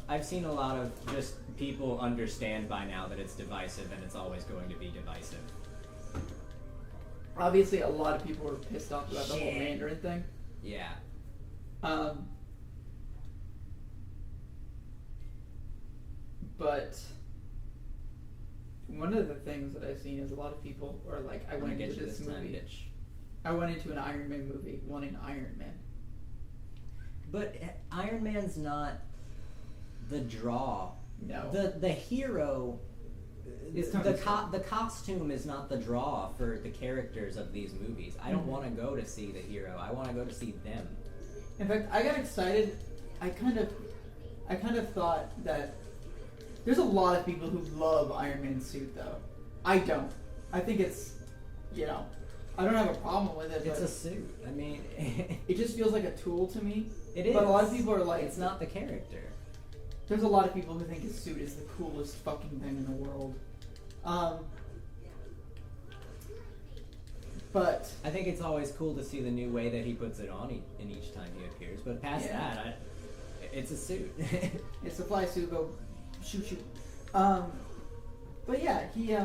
[SPEAKER 2] just people understand by now that it's divisive and it's always going to be divisive.
[SPEAKER 1] Obviously, a lot of people were pissed off about the whole
[SPEAKER 2] Shit.
[SPEAKER 1] Mandarin thing.
[SPEAKER 2] Yeah.
[SPEAKER 1] But one of the things that I've seen is a lot of people are like, I
[SPEAKER 2] I'm gonna
[SPEAKER 1] went
[SPEAKER 2] get
[SPEAKER 1] into
[SPEAKER 2] you
[SPEAKER 1] this
[SPEAKER 2] this time,
[SPEAKER 1] movie.
[SPEAKER 2] bitch.
[SPEAKER 1] I went into an Iron Man movie wanting Iron Man.
[SPEAKER 2] But Iron Man's not the draw.
[SPEAKER 1] No.
[SPEAKER 2] The hero.
[SPEAKER 1] It's Tony
[SPEAKER 2] The
[SPEAKER 1] Stark.
[SPEAKER 2] costume is not the draw for the characters of these movies. I don't
[SPEAKER 1] Mhm.
[SPEAKER 2] want to go to see the hero. I want to go to see them.
[SPEAKER 1] In fact, I got excited. I kind of thought that there's a lot of people who love Iron Man's suit though. I don't. I think it's, I don't have a problem with it,
[SPEAKER 2] It's
[SPEAKER 1] but
[SPEAKER 2] a suit. I mean,
[SPEAKER 1] it just feels like a tool to me.
[SPEAKER 2] it is.
[SPEAKER 1] But a lot of people are like,
[SPEAKER 2] it's not the character.
[SPEAKER 1] There's a lot of people who think his suit is the coolest fucking thing in the world. But
[SPEAKER 2] I think it's always cool to see the new way that he puts it on in each time he appears. But past
[SPEAKER 1] Yeah.
[SPEAKER 2] that, it's a suit.
[SPEAKER 1] it's a fly suit, go shoot. But yeah, he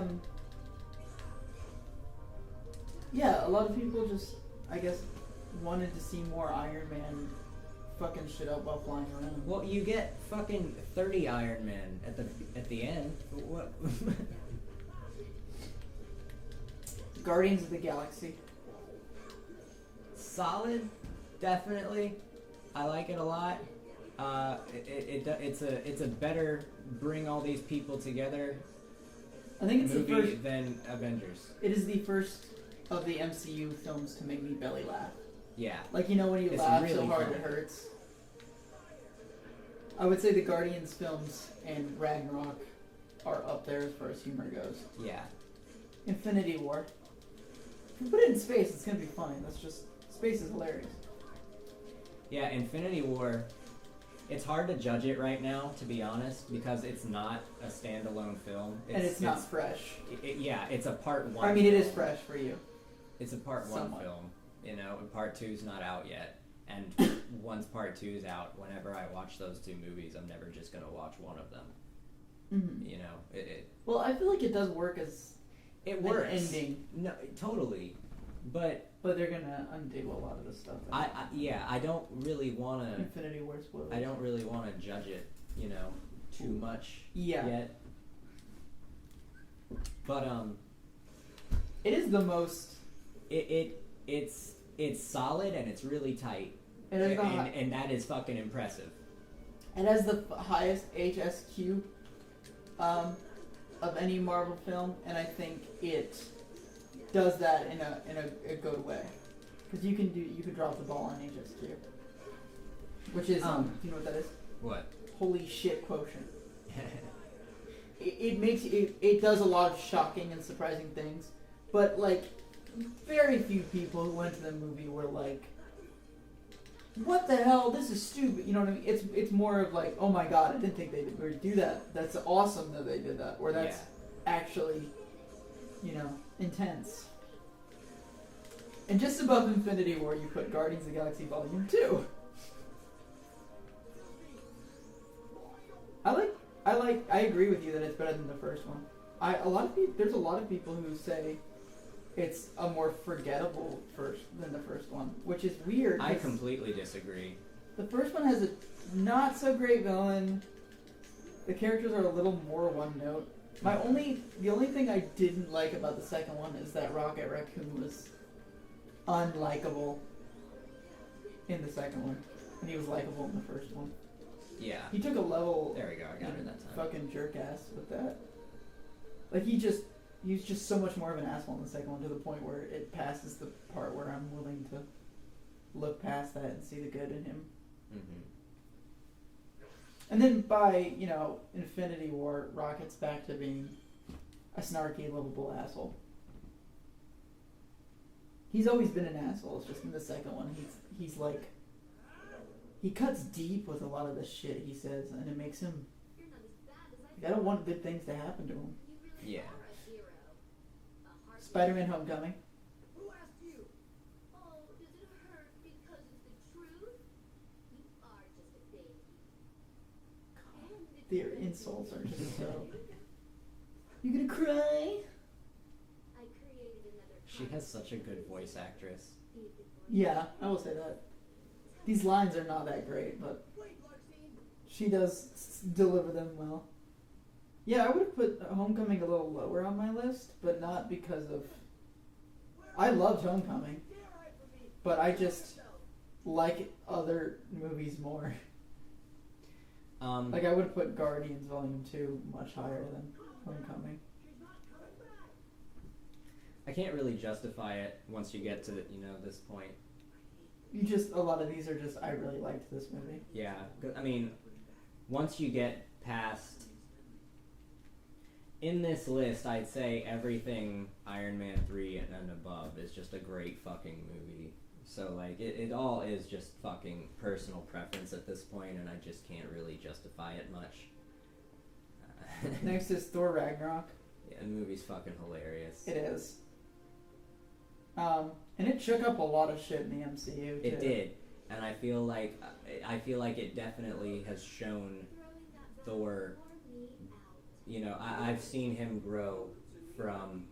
[SPEAKER 1] yeah, a lot of people just, I guess, wanted to see more Iron Man fucking shit up while flying around.
[SPEAKER 2] Well, you get fucking 30 Iron Men at the end. What?
[SPEAKER 1] Guardians of the Galaxy.
[SPEAKER 2] Solid, definitely. I like it a lot. It's a better bring all these people together
[SPEAKER 1] I think it's the
[SPEAKER 2] movie
[SPEAKER 1] first.
[SPEAKER 2] than Avengers.
[SPEAKER 1] It is the first of the MCU films to make me belly laugh.
[SPEAKER 2] Yeah.
[SPEAKER 1] Like, when you
[SPEAKER 2] It's
[SPEAKER 1] laugh so
[SPEAKER 2] really
[SPEAKER 1] hard
[SPEAKER 2] fun.
[SPEAKER 1] it hurts. I would say the Guardians films and Ragnarok are up there as far as humor goes.
[SPEAKER 2] Yeah.
[SPEAKER 1] Infinity War. If you put it in space, it's gonna be fine. That's just, space is hilarious.
[SPEAKER 2] Yeah, Infinity War. It's hard to judge it right now, to be honest, because it's not a standalone film.
[SPEAKER 1] And it's not fresh.
[SPEAKER 2] Yeah, it's a part one.
[SPEAKER 1] I mean, it is
[SPEAKER 2] film.
[SPEAKER 1] fresh for you.
[SPEAKER 2] It's a part one
[SPEAKER 1] Somewhat.
[SPEAKER 2] film. Part two's not out yet. And once part two is out, whenever I watch those two movies, I'm never just gonna watch one of them.
[SPEAKER 1] Mm-hmm.
[SPEAKER 2] It
[SPEAKER 1] Well, I feel like it does work as
[SPEAKER 2] it works.
[SPEAKER 1] an ending,
[SPEAKER 2] No, totally. But
[SPEAKER 1] but they're gonna undo a lot of the stuff.
[SPEAKER 2] I don't really wanna.
[SPEAKER 1] Infinity War spoilers.
[SPEAKER 2] I don't really wanna judge it, too much
[SPEAKER 1] Yeah.
[SPEAKER 2] yet. But
[SPEAKER 1] It is the most.
[SPEAKER 2] it's solid and it's really tight.
[SPEAKER 1] It has the
[SPEAKER 2] and that is fucking impressive.
[SPEAKER 1] It has the highest HSQ of any Marvel film, and I think it does that in a good way. Because you can drop the ball on HSQ, which is do you know what that is?
[SPEAKER 2] What?
[SPEAKER 1] Holy shit quotient. It does a lot of shocking and surprising things, but like very few people who went to the movie were like, what the hell, this is stupid, you know what I mean? It's more of like, oh my god, I didn't think they would do that, that's awesome that they did that, or that's actually, intense. And just above Infinity War you put Guardians of the Galaxy Volume 2. I agree with you that it's better than the first one. There's a lot of people who say it's a more forgettable than the first one, which is weird.
[SPEAKER 2] I completely disagree.
[SPEAKER 1] The first one has a not so great villain. The characters are a little more one note. The only thing I didn't like about the second one is that Rocket Raccoon was unlikable in the second one, and he was likable in the first one.
[SPEAKER 2] Yeah.
[SPEAKER 1] He took a level.
[SPEAKER 2] There we go. I got her that time.
[SPEAKER 1] Fucking jerk ass with that. Like he's just so much more of an asshole in the second one to the point where it passes the part where I'm willing to look past that and see the good in him.
[SPEAKER 2] Mm-hmm.
[SPEAKER 1] And then by, Infinity War, Rocket's back to being a snarky, lovable asshole. He's always been an asshole. It's just in the second one, he's like, he cuts deep with a lot of the shit he says, and it makes him. I don't want good things to happen to him.
[SPEAKER 2] Yeah.
[SPEAKER 1] Spider-Man: Homecoming.
[SPEAKER 4] Who asked you? Oh, does it hurt because it's the truth? You are just a baby.
[SPEAKER 1] Their insults are just so. You gonna cry?
[SPEAKER 4] I created another.
[SPEAKER 2] She has such a good voice actress.
[SPEAKER 1] Yeah, I will say that. These lines are not that great, but she does deliver them well. Yeah, I would have put Homecoming a little lower on my list, but not because of... I loved Homecoming, but I just like other movies more. Like, I would have put Guardians Volume 2 much higher than Homecoming.
[SPEAKER 2] I can't really justify it once you get to, this point.
[SPEAKER 1] A lot of these are just, I really liked this movie.
[SPEAKER 2] Yeah, I mean, once you get past... In this list, I'd say everything Iron Man 3 and above is just a great fucking movie. So, like, it all is just fucking personal preference at this point, and I just can't really justify it much.
[SPEAKER 1] Next is Thor Ragnarok.
[SPEAKER 2] Yeah, the movie's fucking hilarious.
[SPEAKER 1] It is. And it shook up a lot of shit in the MCU, too.
[SPEAKER 2] It did, and I feel like it definitely has shown Thor... I've seen him grow from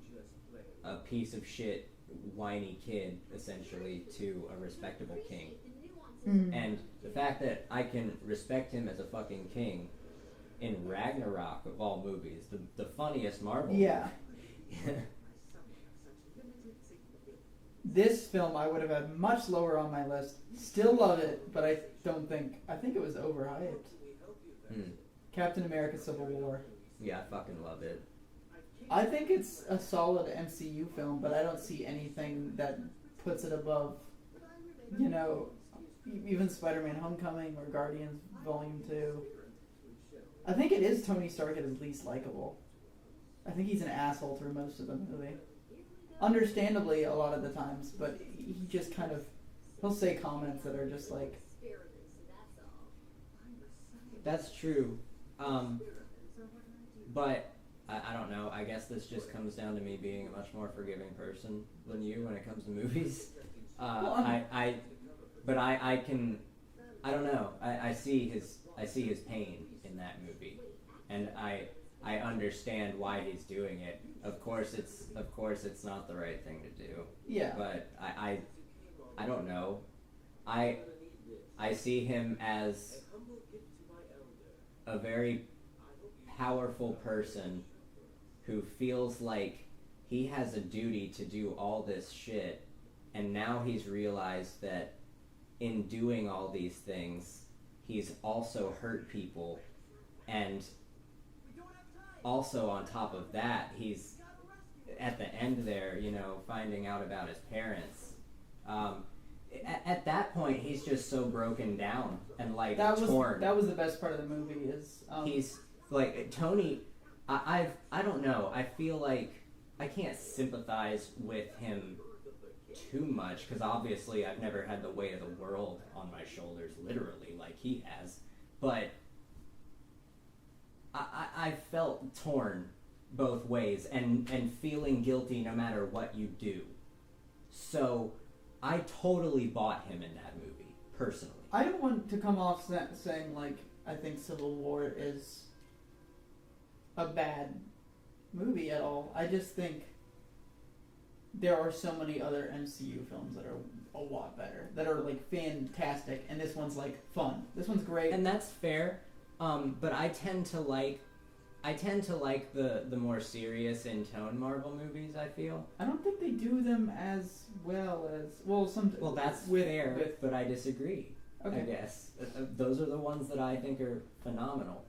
[SPEAKER 2] a piece of shit, whiny kid, essentially, to a respectable king.
[SPEAKER 1] Mm-hmm.
[SPEAKER 2] And the fact that I can respect him as a fucking king in Ragnarok, of all movies, the funniest Marvel
[SPEAKER 1] Yeah.
[SPEAKER 2] movie.
[SPEAKER 1] This film I would have had much lower on my list. Still love it, but I think it was overhyped. Captain America: Civil War.
[SPEAKER 2] Yeah, I fucking love it.
[SPEAKER 1] I think it's a solid MCU film, but I don't see anything that puts it above, even Spider-Man: Homecoming or Guardians Volume 2. I think it is Tony Stark at his least likable. I think he's an asshole through most of the movie. Understandably, a lot of the times, but he just kind of, he'll say comments that are just like...
[SPEAKER 2] That's true. But I don't know. I guess this just comes down to me being a much more forgiving person than you when it comes to movies. I don't know. I see his pain in that movie, and I understand why he's doing it. Of course it's not the right thing to do.
[SPEAKER 1] Yeah.
[SPEAKER 2] But I don't know. I see him as a very powerful person who feels like he has a duty to do all this shit, and now he's realized that in doing all these things he's also hurt people, and also on top of that he's at the end there, finding out about his parents. At that point he's just so broken down and torn.
[SPEAKER 1] That was the best part of the movie is
[SPEAKER 2] he's like Tony. I don't know. I feel like I can't sympathize with him too much because obviously I've never had the weight of the world on my shoulders, literally, like he has. But I felt torn both ways and feeling guilty no matter what you do. So I totally bought him in that movie, personally.
[SPEAKER 1] I don't want to come off saying like I think Civil War is a bad movie at all. I just think there are so many other MCU films that are a lot better, that are like fantastic, and this one's like fun. This one's great.
[SPEAKER 2] And that's fair. But I tend to like the more serious in tone Marvel movies, I feel.
[SPEAKER 1] I don't think they do them as well as some.
[SPEAKER 2] Well, that's fair, but I disagree.
[SPEAKER 1] Okay.
[SPEAKER 3] I guess those are the ones that I think are phenomenal.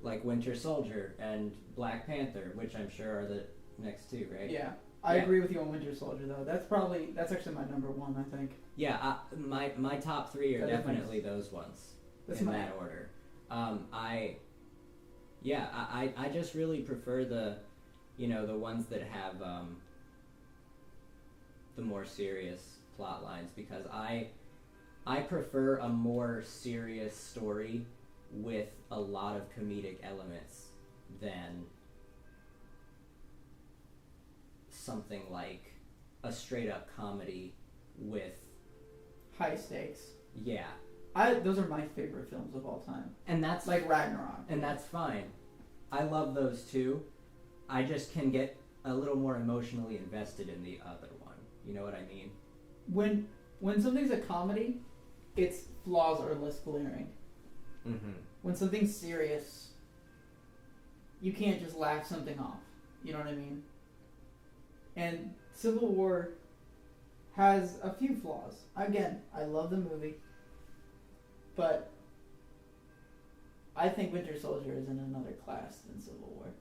[SPEAKER 3] Like Winter Soldier and Black Panther, which I'm sure are the next two, right?
[SPEAKER 1] Yeah. I
[SPEAKER 3] Yeah.
[SPEAKER 1] agree with you on Winter Soldier though. That's actually my number one, I think.
[SPEAKER 3] Yeah, my top three are
[SPEAKER 1] That is
[SPEAKER 3] definitely those ones
[SPEAKER 1] That's
[SPEAKER 3] in
[SPEAKER 1] my
[SPEAKER 3] that order. I just really prefer the ones that have the more serious plot lines, because I prefer a more serious story with a lot of comedic elements than something like a straight up comedy with
[SPEAKER 1] high stakes.
[SPEAKER 3] yeah.
[SPEAKER 1] Those are my favorite films of all time.
[SPEAKER 3] And that's
[SPEAKER 1] Like Ragnarok.
[SPEAKER 3] and that's fine. I love those too. I just can get a little more emotionally invested in the other one. You know what I mean?
[SPEAKER 1] When something's a comedy, its flaws are less glaring.
[SPEAKER 3] Mm-hmm.
[SPEAKER 1] When something's serious, you can't just laugh something off. You know what I mean? And Civil War has a few flaws. Again, I love the movie, but I think Winter Soldier is in another class than Civil War.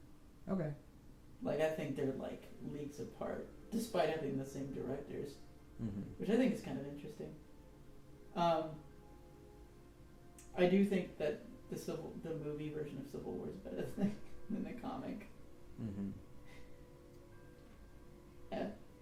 [SPEAKER 3] Okay.
[SPEAKER 1] Like, I think they're like leagues apart, despite having the same directors,
[SPEAKER 3] Mm-hmm.
[SPEAKER 1] which I think is kind of interesting. I do think that the movie version of Civil War is better than the comic.
[SPEAKER 3] Mm-hmm.